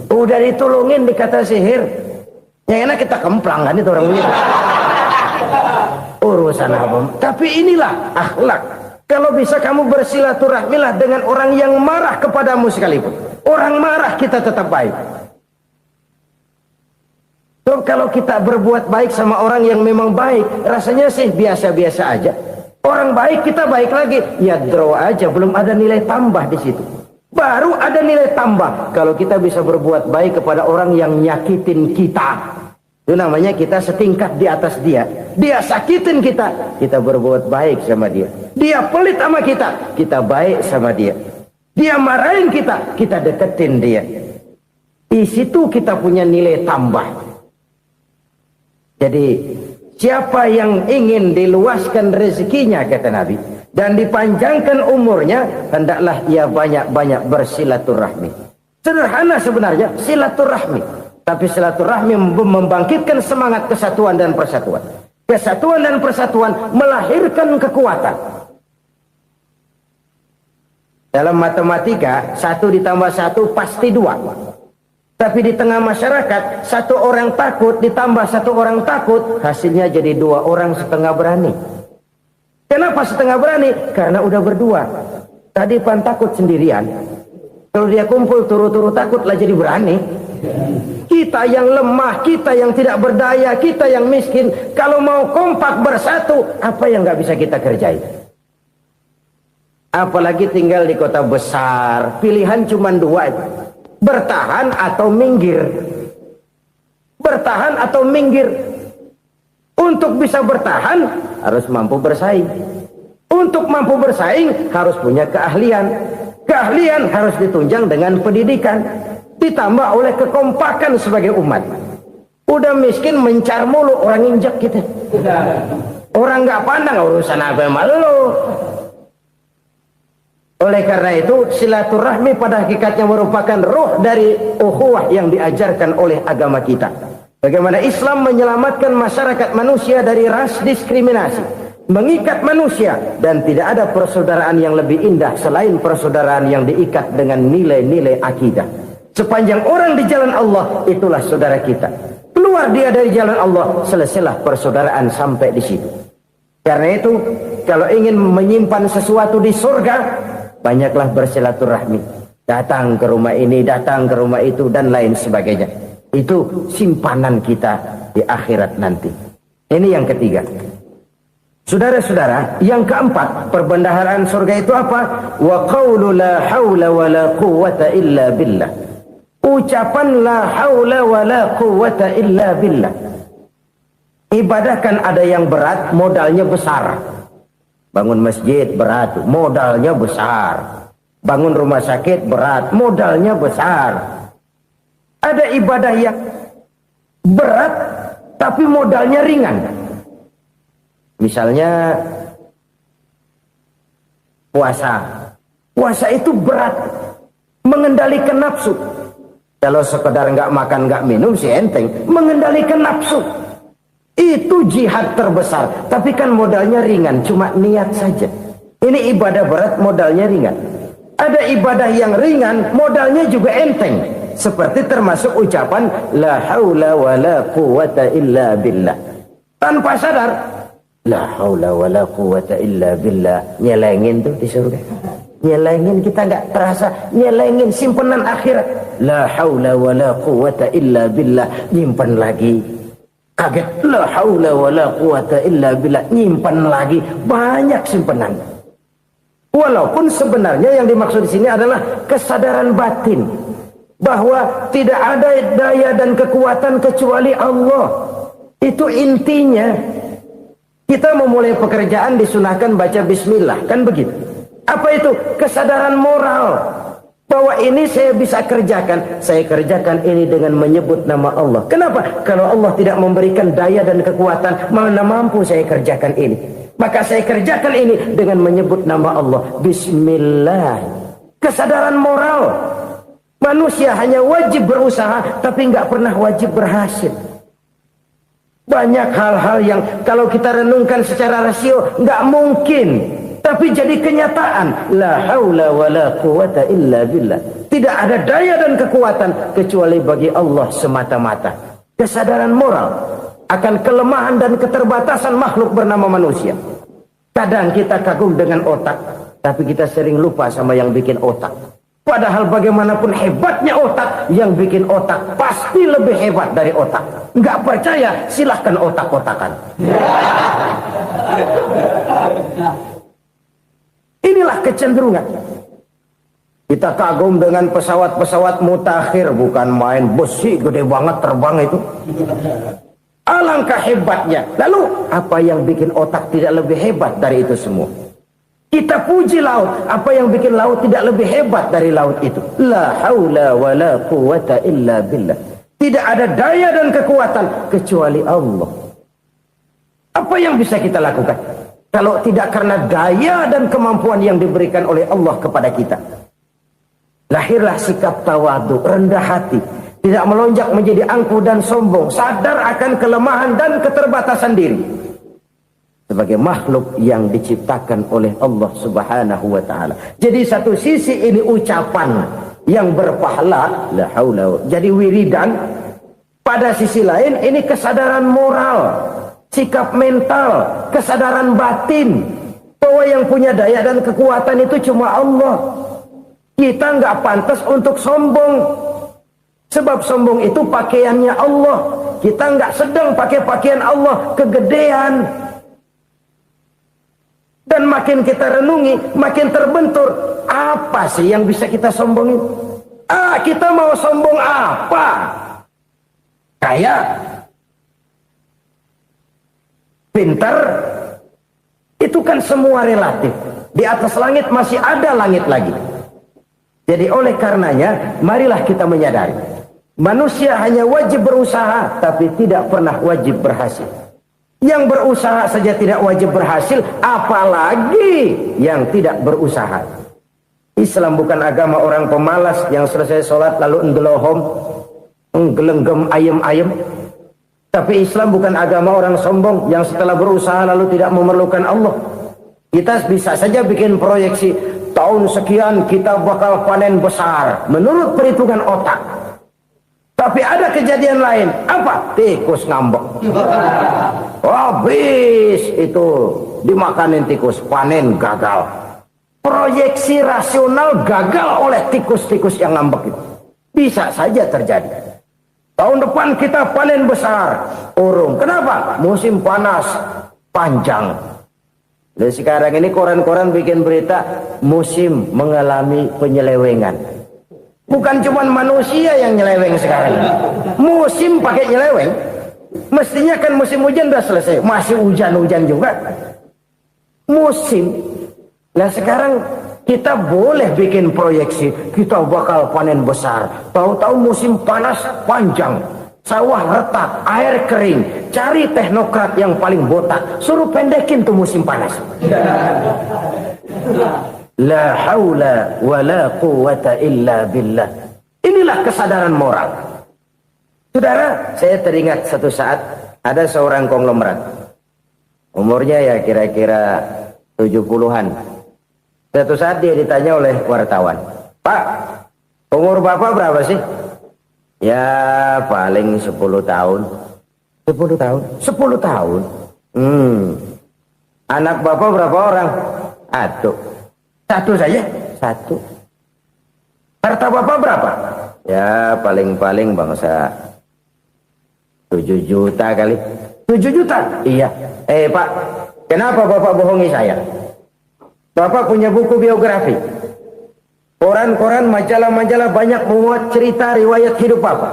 Udah ditolongin dikata sihir. Yang enak kita kemplang kan itu orang begitu. Urusan apa? Tapi inilah akhlak. Kalau bisa kamu bersilaturahmilah dengan orang yang marah kepadamu sekalipun. Orang marah kita tetap baik. So, kalau kita berbuat baik sama orang yang memang baik, rasanya sih biasa-biasa aja. Orang baik kita baik lagi, ya draw aja, belum ada nilai tambah di situ. Baru ada nilai tambah kalau kita bisa berbuat baik kepada orang yang nyakitin kita. Itu namanya kita setingkat di atas dia. Dia sakitin kita, kita berbuat baik sama dia. Dia pelit sama kita baik sama dia. Dia marahin kita deketin dia. Di situ kita punya nilai tambah. Jadi siapa yang ingin diluaskan rezekinya, kata Nabi, dan dipanjangkan umurnya, hendaklah ia banyak-banyak bersilaturahmi. Sederhana sebenarnya silaturahmi, tapi silaturahmi membangkitkan semangat kesatuan dan persatuan. Kesatuan dan persatuan melahirkan kekuatan. Dalam matematika 1 ditambah 1 pasti 2. Tapi di tengah masyarakat, 1 orang takut ditambah 1 orang takut, hasilnya jadi 2 orang setengah berani. Kenapa setengah berani? Karena udah berdua. Tadi pan takut sendirian. Kalau dia kumpul turu-turu takut lah jadi berani. Kita yang lemah, kita yang tidak berdaya, kita yang miskin, kalau mau kompak bersatu, apa yang nggak bisa kita kerjain? Apalagi tinggal di kota besar, pilihan cuma 2 itu. Bertahan atau minggir. Bertahan atau minggir. Untuk bisa bertahan harus mampu bersaing. Untuk mampu bersaing harus punya keahlian. Keahlian harus ditunjang dengan pendidikan, ditambah oleh kekompakan sebagai umat. Udah miskin mencar mulu, orang injak kita. Orang nggak pandang urusan apa yang malu. Oleh karena itu, silaturahmi pada hakikatnya merupakan ruh dari ukhuwah yang diajarkan oleh agama kita. Bagaimana Islam menyelamatkan masyarakat manusia dari ras diskriminasi, mengikat manusia, dan tidak ada persaudaraan yang lebih indah selain persaudaraan yang diikat dengan nilai-nilai akidah. Sepanjang orang di jalan Allah, itulah saudara kita. Keluar dia dari jalan Allah, selesailah persaudaraan sampai di situ. Karena itu, kalau ingin menyimpan sesuatu di surga, banyaklah bersilaturahmi. Datang ke rumah ini, datang ke rumah itu, dan lain sebagainya. Itu simpanan kita di akhirat nanti. Ini yang ketiga. Saudara-saudara, yang keempat, perbendaharaan surga itu apa? Wa qawlu la hawla wa la quwwata illa billah. Ucapan la hawla wa la quwwata illa billah. Ibadah kan ada yang berat, modalnya besar. Bangun masjid berat, modalnya besar. Bangun rumah sakit berat, modalnya besar. Ada ibadah yang berat tapi modalnya ringan. Misalnya puasa. Puasa itu berat, mengendalikan nafsu. Kalau sekedar nggak makan nggak minum sih enteng, mengendalikan nafsu. Itu jihad terbesar, tapi kan modalnya ringan, cuma niat saja. Ini ibadah berat, modalnya ringan. Ada ibadah yang ringan, modalnya juga enteng. Seperti termasuk ucapan la haula wa la quwwata illa billah. Tanpa sadar, la haula wa la quwwata illa billah. Nyelengin tuh di surga. Nyelengin, kita nggak terasa, nyelengin simpenan akhirat. La haula wa la quwwata illa billah. Nyimpan lagi. Kaget, la haula wa la quwata illa billah, nyimpan lagi, banyak simpanan. Walaupun sebenarnya yang dimaksud di sini adalah kesadaran batin bahwa tidak ada daya dan kekuatan kecuali Allah. Itu intinya. Kita memulai pekerjaan disunahkan baca bismillah, kan begitu? Apa itu? Kesadaran moral. Bahwa ini saya bisa kerjakan. Saya kerjakan ini dengan menyebut nama Allah. Kenapa? Kalau Allah tidak memberikan daya dan kekuatan, mana mampu saya kerjakan ini. Maka saya kerjakan ini dengan menyebut nama Allah. Bismillah. Kesadaran moral. Manusia hanya wajib berusaha, tapi nggak pernah wajib berhasil. Banyak hal-hal yang kalau kita renungkan secara rasio nggak mungkin. Tapi jadi kenyataan, la haula wala quwata illa billah. Tidak ada daya dan kekuatan kecuali bagi Allah semata-mata. Kesadaran moral akan kelemahan dan keterbatasan makhluk bernama manusia. Kadang kita kagum dengan otak, tapi kita sering lupa sama yang bikin otak. Padahal bagaimanapun hebatnya otak, yang bikin otak pasti lebih hebat dari otak. Nggak percaya, silahkan otak-otakan. Inilah kecenderungan. Kita kagum dengan pesawat-pesawat mutakhir, bukan main, besi gede banget terbang itu. Alangkah hebatnya. Lalu apa yang bikin otak tidak lebih hebat dari itu semua? Kita puji laut, apa yang bikin laut tidak lebih hebat dari laut itu? La haula wala quwata illa billah. Tidak ada daya dan kekuatan kecuali Allah. Apa yang bisa kita lakukan kalau tidak karena daya dan kemampuan yang diberikan oleh Allah kepada kita? Lahirlah sikap tawadu, rendah hati, tidak melonjak menjadi angkuh dan sombong, sadar akan kelemahan dan keterbatasan diri sebagai makhluk yang diciptakan oleh Allah Subhanahu wa taala. Jadi satu sisi ini ucapan yang berpahala, la haula, jadi wiridan. Pada sisi lain ini kesadaran moral, sikap mental, kesadaran batin bahwa yang punya daya dan kekuatan itu cuma Allah. Kita nggak pantas untuk sombong, sebab sombong itu pakaiannya Allah. Kita nggak sedang pakai pakaian Allah, kegedean. Dan makin kita renungi, makin terbentur. Apa sih yang bisa kita sombongin? Kita mau sombong apa? Kaya, pintar, itu kan semua relatif. Di atas langit masih ada langit lagi. Jadi oleh karenanya, marilah kita menyadari, manusia hanya wajib berusaha, tapi tidak pernah wajib berhasil. Yang berusaha saja tidak wajib berhasil, apalagi yang tidak berusaha. Islam bukan agama orang pemalas yang selesai sholat lalu endelohom, nggelenggem ayem-ayem. Tapi Islam bukan agama orang sombong yang setelah berusaha lalu tidak memerlukan Allah. Kita bisa saja bikin proyeksi, tahun sekian kita bakal panen besar menurut perhitungan otak. Tapi ada kejadian lain. Apa? Tikus ngambek. Habis itu dimakanin tikus, panen gagal. Proyeksi rasional gagal oleh tikus-tikus yang ngambek itu. Bisa saja terjadi. Tahun depan kita panen besar, urung. Kenapa? Musim panas panjang. Dan sekarang ini koran-koran bikin berita musim mengalami penyelewengan. Bukan cuma manusia yang nyeleweng sekarang. Musim pakai nyeleweng. Mestinya kan musim hujan udah selesai, masih hujan-hujan juga. Musim. Nah sekarang kita boleh bikin proyeksi, kita bakal panen besar. Tahu-tahu musim panas panjang, sawah retak, air kering. Cari teknokrat yang paling botak, suruh pendekin tuh musim panas. La haula wa la quwata illa billah. Inilah kesadaran moral. Saudara, saya teringat satu saat ada seorang konglomerat. Umurnya ya kira-kira 70-an. Satu saat dia ditanya oleh wartawan, "Pak, umur Bapak berapa sih?" "Ya paling 10 tahun." 10 tahun? 10 tahun? Anak Bapak berapa orang? Aduh. Satu saja? Satu. Harta Bapak berapa? Ya paling-paling bangsa 7 juta kali. 7 juta? Iya. Pak, kenapa Bapak bohongi saya? Bapak punya buku biografi. Koran-koran, majalah-majalah banyak memuat cerita riwayat hidup Bapak.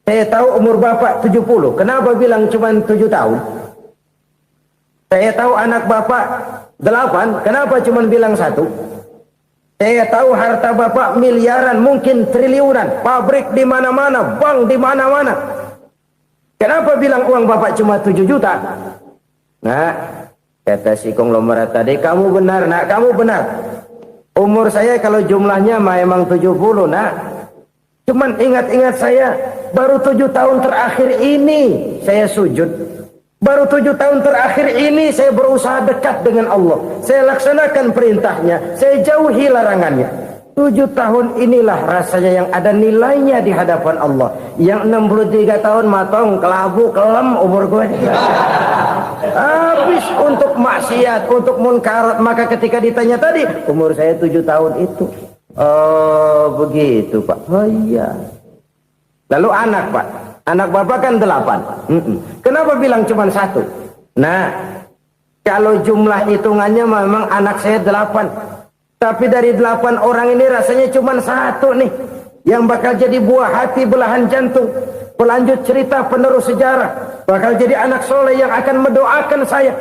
Saya tahu umur Bapak 70. Kenapa bilang cuma 7 tahun? Saya tahu anak Bapak 8. Kenapa cuma bilang 1? Saya tahu harta Bapak miliaran, mungkin triliunan. Pabrik di mana-mana, bank di mana-mana. Kenapa bilang uang Bapak cuma 7 juta? Nah, kata si konglomerat tadi, kamu benar nak, kamu benar. Umur saya kalau jumlahnya memang 70 nak. Cuman ingat-ingat saya, baru 7 tahun terakhir ini saya sujud. Baru 7 tahun terakhir ini saya berusaha dekat dengan Allah. Saya laksanakan perintahnya, saya jauhi larangannya. 7 tahun inilah rasanya yang ada nilainya di hadapan Allah. Yang 63 tahun matong, kelabu, kelem umur gue. Habis untuk maksiat, untuk munkarat. Maka ketika ditanya tadi, umur saya 7 tahun itu. Oh begitu Pak. Oh iya. Lalu anak Pak. Anak bapak kan 8. Kenapa bilang cuma 1? Nah, kalau jumlah hitungannya memang anak saya 8. Tapi dari 8 orang ini rasanya cuma 1 nih. Yang bakal jadi buah hati, belahan jantung. Pelanjut cerita, penerus sejarah. Bakal jadi anak soleh yang akan mendoakan saya.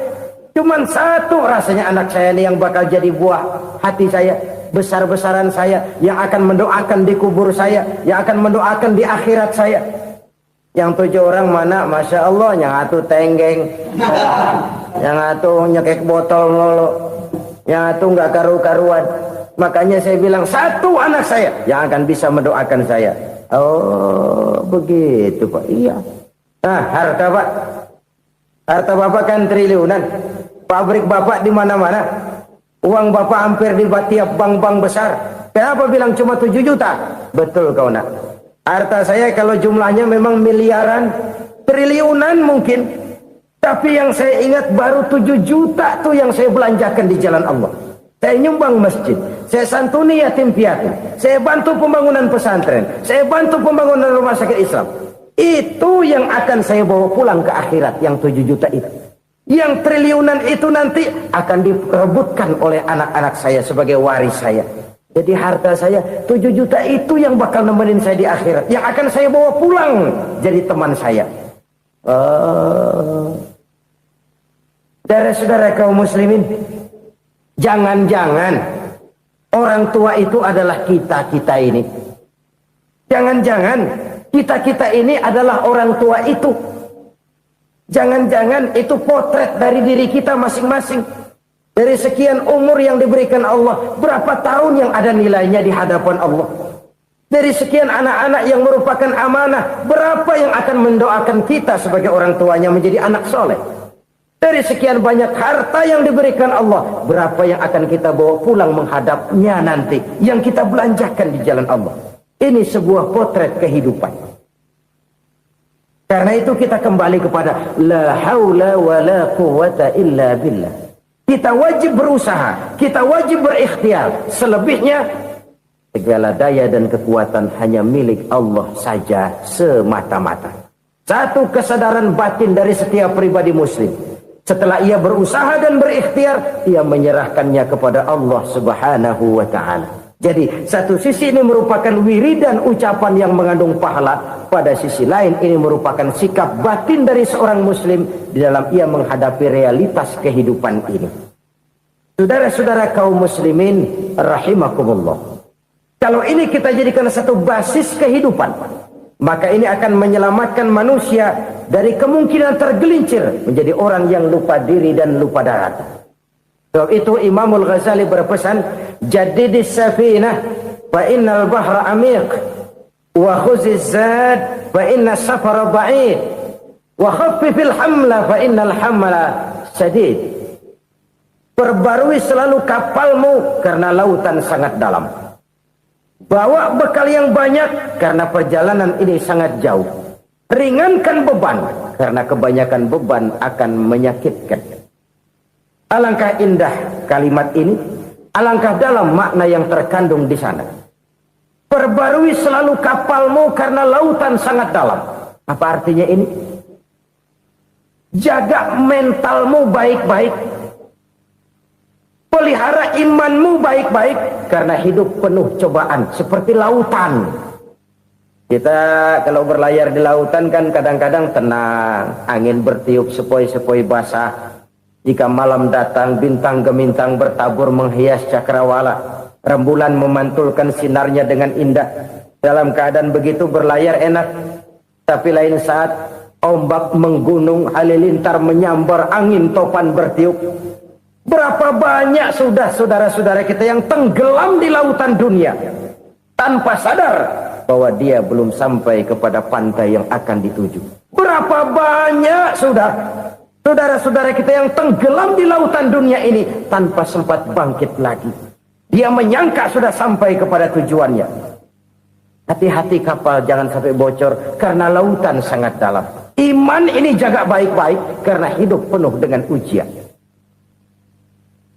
Cuma 1 rasanya anak saya ini yang bakal jadi buah hati saya. Besar-besaran saya. Yang akan mendoakan di kubur saya. Yang akan mendoakan di akhirat saya. Yang 7 orang mana? Masya Allah, yang atu tenggeng, yang atu nyekek botol mulu, yang atu nggak karu-karuan. Makanya saya bilang 1 anak saya yang akan bisa mendoakan saya. Oh begitu Pak. Iya. Nah harta Pak, harta Bapak kan triliunan. Pabrik Bapak di mana-mana. Uang Bapak hampir di tiap bank-bank besar. Kenapa bilang cuma 7 juta? Betul kau nak. Harta saya kalau jumlahnya memang miliaran, triliunan mungkin. Tapi yang saya ingat baru 7 juta tuh yang saya belanjakan di jalan Allah. Saya nyumbang masjid, saya santuni yatim piatu, saya bantu pembangunan pesantren, saya bantu pembangunan rumah sakit Islam. Itu yang akan saya bawa pulang ke akhirat, yang 7 juta itu. Yang triliunan itu nanti akan diperebutkan oleh anak-anak saya sebagai waris saya. Jadi harta saya 7 juta itu yang bakal nemenin saya di akhirat. Yang akan saya bawa pulang jadi teman saya. Saudara-saudara kaum muslimin, jangan-jangan orang tua itu adalah kita-kita ini. Jangan-jangan kita-kita ini adalah orang tua itu. Jangan-jangan itu potret dari diri kita masing-masing. Dari sekian umur yang diberikan Allah, berapa tahun yang ada nilainya di hadapan Allah? Dari sekian anak-anak yang merupakan amanah, berapa yang akan mendoakan kita sebagai orang tuanya menjadi anak soleh? Dari sekian banyak harta yang diberikan Allah, berapa yang akan kita bawa pulang menghadapnya nanti, yang kita belanjakan di jalan Allah? Ini sebuah potret kehidupan. Karena itu kita kembali kepada la haula wa la quwwata illa billah. Kita wajib berusaha, kita wajib berikhtiar. Selebihnya, segala daya dan kekuatan hanya milik Allah saja semata-mata. Satu kesadaran batin dari setiap pribadi muslim. Setelah ia berusaha dan berikhtiar, ia menyerahkannya kepada Allah Subhanahu wa ta'ala. Jadi, satu sisi ini merupakan wiridan ucapan yang mengandung pahala. Pada sisi lain, ini merupakan sikap batin dari seorang muslim di dalam ia menghadapi realitas kehidupan ini. Saudara-saudara kaum muslimin, rahimakumullah. Kalau ini kita jadikan satu basis kehidupan, maka ini akan menyelamatkan manusia dari kemungkinan tergelincir menjadi orang yang lupa diri dan lupa darat. Sebab itu Imamul Ghazali berpesan, jadidis safinah fa innal bahra amiq wa khuziz zad fa inna safara ba'id wa khaffifil hamla fa innal hamla sadid. Perbarui selalu kapalmu karena lautan sangat dalam. Bawa bekal yang banyak karena perjalanan ini sangat jauh. Ringankan beban karena kebanyakan beban akan menyakitkan. Alangkah indah kalimat ini, alangkah dalam makna yang terkandung di sana. Perbarui selalu kapalmu karena lautan sangat dalam. Apa artinya ini? Jaga mentalmu baik-baik. Pelihara imanmu baik-baik karena hidup penuh cobaan seperti lautan. Kita kalau berlayar di lautan kan kadang-kadang tenang, angin bertiup sepoi-sepoi basah. Jika malam datang, bintang gemintang bertabur menghias cakrawala. Rembulan memantulkan sinarnya dengan indah. Dalam keadaan begitu berlayar enak. Tapi lain saat ombak menggunung, halilintar menyambar, angin topan bertiup. Berapa banyak sudah saudara-saudara kita yang tenggelam di lautan dunia tanpa sadar bahwa dia belum sampai kepada pantai yang akan dituju. Berapa banyak sudah Saudara-saudara kita yang tenggelam di lautan dunia ini tanpa sempat bangkit lagi. Dia menyangka sudah sampai kepada tujuannya. Hati-hati kapal jangan sampai bocor karena lautan sangat dalam. Iman ini jaga baik-baik karena hidup penuh dengan ujian.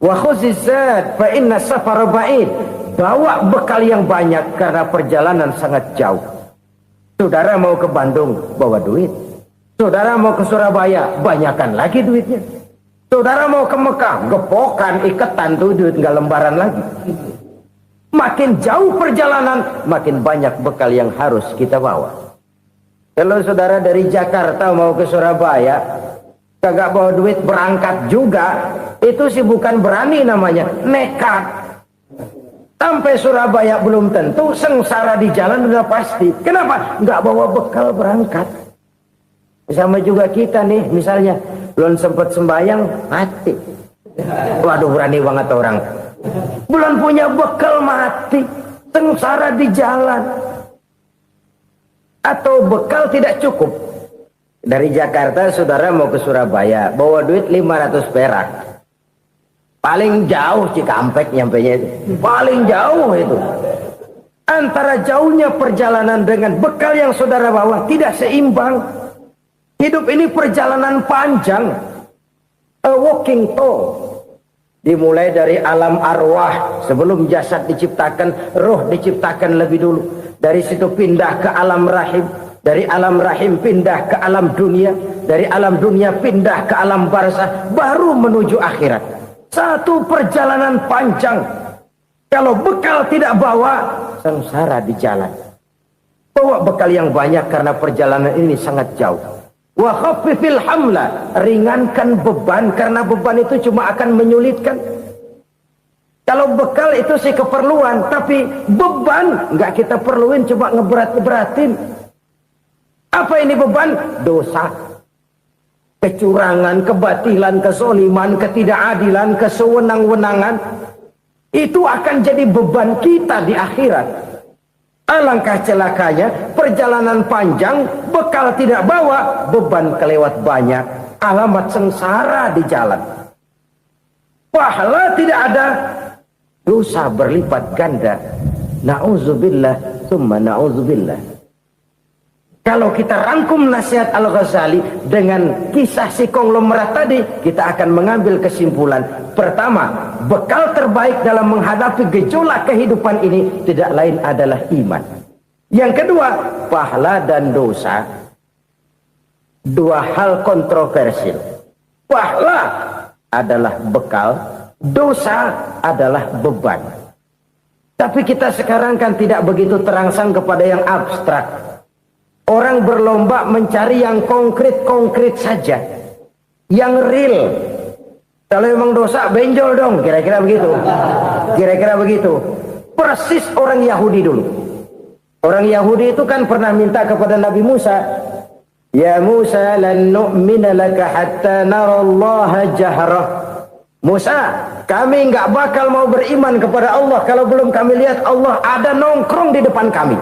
Wa khuzizat fa inna safara ba'id. Bawa bekal yang banyak karena perjalanan sangat jauh. Saudara mau ke Bandung, bawa duit. Saudara mau ke Surabaya, banyakan lagi duitnya. Saudara mau ke Mekah, gepokan, iketan tuh duit nggak lembaran lagi. Makin jauh perjalanan, makin banyak bekal yang harus kita bawa. Kalau saudara dari Jakarta mau ke Surabaya, kagak bawa duit berangkat juga, itu sih bukan berani namanya, nekat. Sampai Surabaya belum tentu, sengsara di jalan udah pasti. Kenapa? Nggak bawa bekal berangkat. Sama juga kita nih, misalnya belum sempat sembahyang, mati. Waduh, berani banget orang. Belum punya bekal, mati. Sengsara di jalan. Atau bekal tidak cukup. Dari Jakarta saudara mau ke Surabaya, bawa duit 500 perak. Paling jauh Cikampek nyampenya itu. Paling jauh itu. Antara jauhnya perjalanan dengan bekal yang saudara bawa tidak seimbang. Hidup ini perjalanan panjang. A walking tour. Dimulai dari alam arwah. Sebelum jasad diciptakan, roh diciptakan lebih dulu. Dari situ pindah ke alam rahim. Dari alam rahim pindah ke alam dunia. Dari alam dunia pindah ke alam barzah. Baru menuju akhirat. Satu perjalanan panjang. Kalau bekal tidak bawa, sengsara di jalan. Bawa bekal yang banyak karena perjalanan ini sangat jauh. Wa khaffifil hamla, ringankan beban karena beban itu cuma akan menyulitkan. Kalau bekal itu sih keperluan, tapi beban nggak kita perluin, coba ngeberat-beratin. Apa ini beban? Dosa, kecurangan, kebatilan, kezoliman, ketidakadilan, kesewenang-wenangan. Itu akan jadi beban kita di akhirat. Alangkah celakanya, perjalanan panjang, bekal tidak bawa, beban kelewat banyak, alamat sengsara di jalan. Pahala tidak ada, dosa berlipat ganda. Na'udzubillah, summa na'udzubillah. Kalau kita rangkum nasihat Al-Ghazali dengan kisah si konglomerat tadi, kita akan mengambil kesimpulan. Pertama, bekal terbaik dalam menghadapi gejolak kehidupan ini tidak lain adalah iman. Yang kedua, pahala dan dosa. Dua hal kontroversial. Pahala adalah bekal, dosa adalah beban. Tapi kita sekarang kan tidak begitu terangsang kepada yang abstrak. Orang berlomba mencari yang konkret-konkret saja. Yang real. Kalau memang dosa, benjol dong. Kira-kira begitu. Kira-kira begitu. Persis orang Yahudi dulu. Orang Yahudi itu kan pernah minta kepada Nabi Musa. Ya Musa, lan nu'mina laka hatta narallaha jahrah. Musa, kami nggak bakal mau beriman kepada Allah kalau belum kami lihat Allah ada nongkrong di depan kami.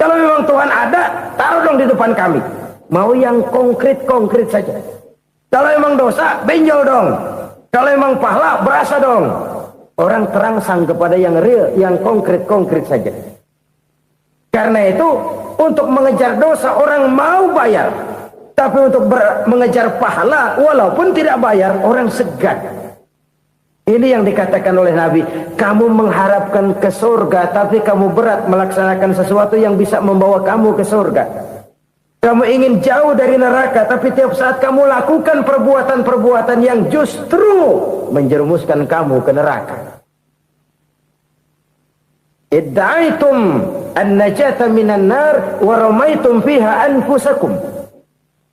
Kalau memang Tuhan ada, taruh dong di depan kami. Mau yang konkret-konkret saja. Kalau memang dosa, benjol dong. Kalau memang pahala, berasa dong. Orang terangsang kepada yang real, yang konkret-konkret saja. Karena itu, untuk mengejar dosa, orang mau bayar. Tapi untuk mengejar pahala, walaupun tidak bayar, orang segan. Ini yang dikatakan oleh Nabi, kamu mengharapkan ke surga, tapi kamu berat melaksanakan sesuatu yang bisa membawa kamu ke surga. Kamu ingin jauh dari neraka, tapi tiap saat kamu lakukan perbuatan-perbuatan yang justru menjerumuskan kamu ke neraka. Idda'aitum an-najata minan nar wa ramaitum fiha anfusakum.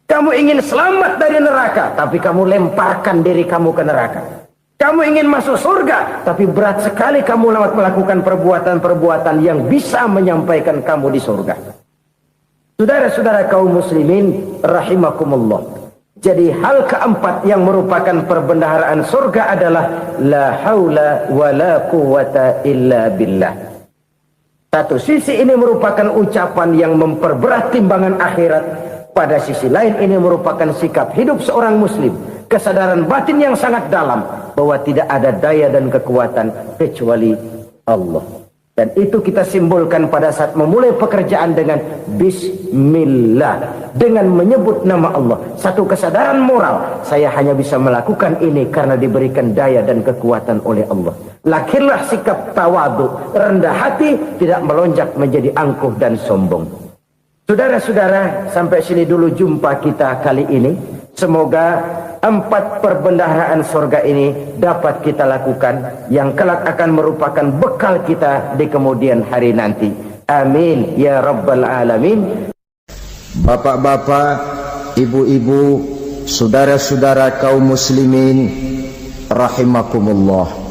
Kamu ingin selamat dari neraka, tapi kamu lemparkan diri kamu ke neraka. Kamu ingin masuk surga, tapi berat sekali kamu melakukan perbuatan-perbuatan yang bisa menyampaikan kamu di surga. Saudara-saudara kaum muslimin, rahimakumullah. Jadi hal keempat yang merupakan perbendaharaan surga adalah la haula wa la quwata illa billah. Satu sisi ini merupakan ucapan yang memperberat timbangan akhirat. Pada sisi lain ini merupakan sikap hidup seorang muslim, kesadaran batin yang sangat dalam bahwa tidak ada daya dan kekuatan kecuali Allah. Dan itu kita simbolkan pada saat memulai pekerjaan dengan Bismillah, dengan menyebut nama Allah. Satu kesadaran moral, saya hanya bisa melakukan ini karena diberikan daya dan kekuatan oleh Allah. Lahirlah sikap tawadu, rendah hati, tidak melonjak menjadi angkuh dan sombong. Saudara-saudara, sampai sini dulu jumpa kita kali ini. Semoga 4 perbendaharaan surga ini dapat kita lakukan, yang kelak akan merupakan bekal kita di kemudian hari nanti. Amin ya rabbal alamin. Bapak-bapak, ibu-ibu, saudara-saudara kaum muslimin rahimakumullah.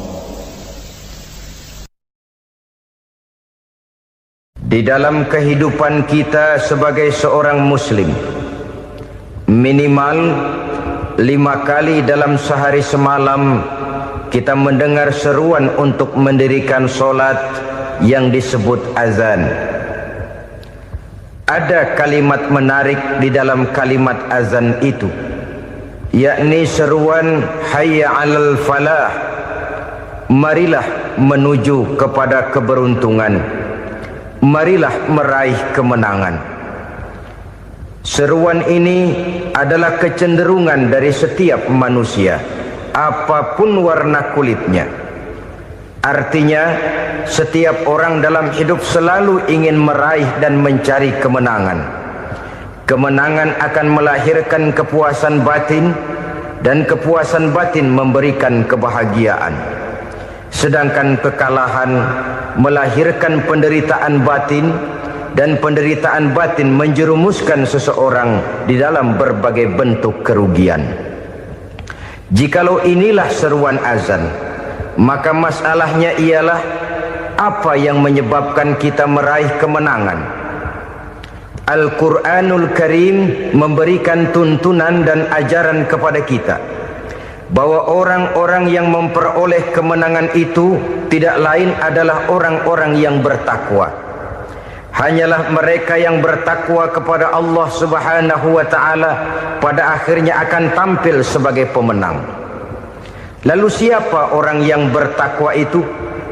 Di dalam kehidupan kita sebagai seorang muslim, minimal 5 kali dalam sehari semalam kita mendengar seruan untuk mendirikan solat yang disebut azan. Ada kalimat menarik di dalam kalimat azan itu, yakni seruan hayya 'alal falah, marilah menuju kepada keberuntungan, marilah meraih kemenangan. Seruan ini adalah kecenderungan dari setiap manusia, apapun warna kulitnya. Artinya, setiap orang dalam hidup selalu ingin meraih dan mencari kemenangan. Kemenangan akan melahirkan kepuasan batin, dan kepuasan batin memberikan kebahagiaan. Sedangkan kekalahan melahirkan penderitaan batin, dan penderitaan batin menjerumuskan seseorang di dalam berbagai bentuk kerugian. Jikalau inilah seruan azan, maka masalahnya ialah apa yang menyebabkan kita meraih kemenangan. Al-Quranul Karim memberikan tuntunan dan ajaran kepada kita bahwa orang-orang yang memperoleh kemenangan itu tidak lain adalah orang-orang yang bertakwa. Hanyalah mereka yang bertakwa kepada Allah Subhanahu wa ta'ala pada akhirnya akan tampil sebagai pemenang. Lalu siapa orang yang bertakwa itu?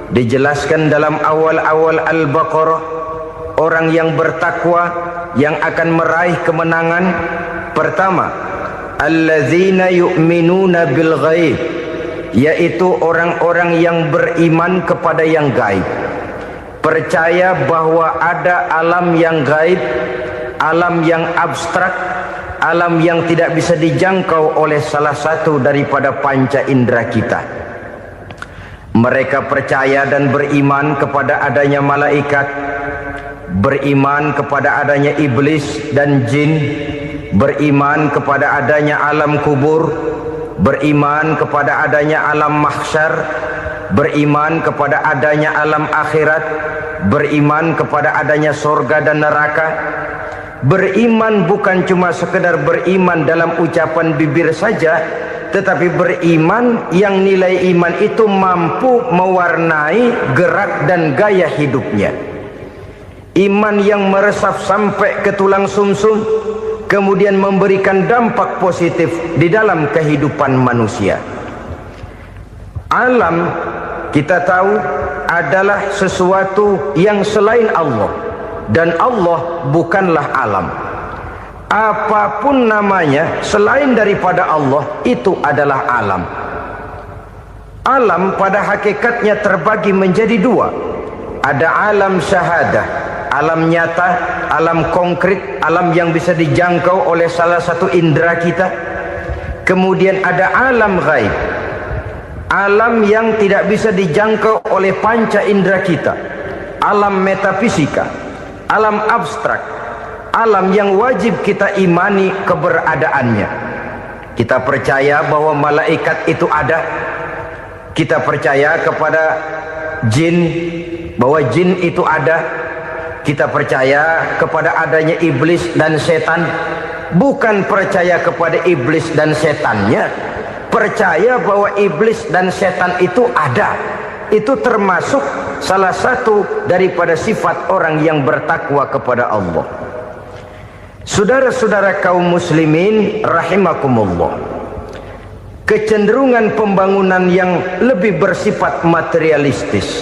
Dijelaskan dalam awal-awal Al-Baqarah, orang yang bertakwa yang akan meraih kemenangan. Pertama, allazina yu'minuna bil ghaib, yaitu orang-orang yang beriman kepada yang gaib, percaya bahwa ada alam yang gaib, alam yang abstrak, alam yang tidak bisa dijangkau oleh salah satu daripada panca indera kita. Mereka percaya dan beriman kepada adanya malaikat, beriman kepada adanya iblis dan jin, beriman kepada adanya alam kubur, beriman kepada adanya alam mahsyar, beriman kepada adanya alam akhirat, beriman kepada adanya surga dan neraka. Beriman bukan cuma sekedar beriman dalam ucapan bibir saja, tetapi beriman yang nilai iman itu mampu mewarnai gerak dan gaya hidupnya. Iman yang meresap sampai ke tulang sumsum, kemudian memberikan dampak positif di dalam kehidupan manusia. Alam, kita tahu, adalah sesuatu yang selain Allah, dan Allah bukanlah alam. Apapun namanya selain daripada Allah, itu adalah alam. Alam pada hakikatnya terbagi menjadi 2. Ada alam syahadah, alam nyata, alam konkret, alam yang bisa dijangkau oleh salah satu indera kita. Kemudian ada alam ghaib, alam yang tidak bisa dijangkau oleh panca indera kita, alam metafisika, alam abstrak, alam yang wajib kita imani keberadaannya. Kita percaya bahwa malaikat itu ada, kita percaya kepada jin, bahwa jin itu ada, kita percaya kepada adanya iblis dan setan. Bukan percaya kepada iblis dan setannya, percaya bahwa iblis dan setan itu ada. Itu termasuk salah satu daripada sifat orang yang bertakwa kepada Allah. Saudara-saudara kaum muslimin rahimakumullah, kecenderungan pembangunan yang lebih bersifat materialistis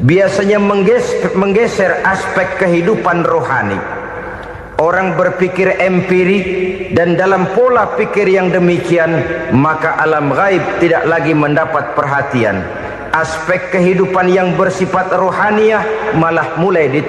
biasanya menggeser aspek kehidupan rohani. Orang berpikir empirik, dan dalam pola pikir yang demikian maka alam gaib tidak lagi mendapat perhatian. Aspek kehidupan yang bersifat rohaniah malah mulai ditinggalkan.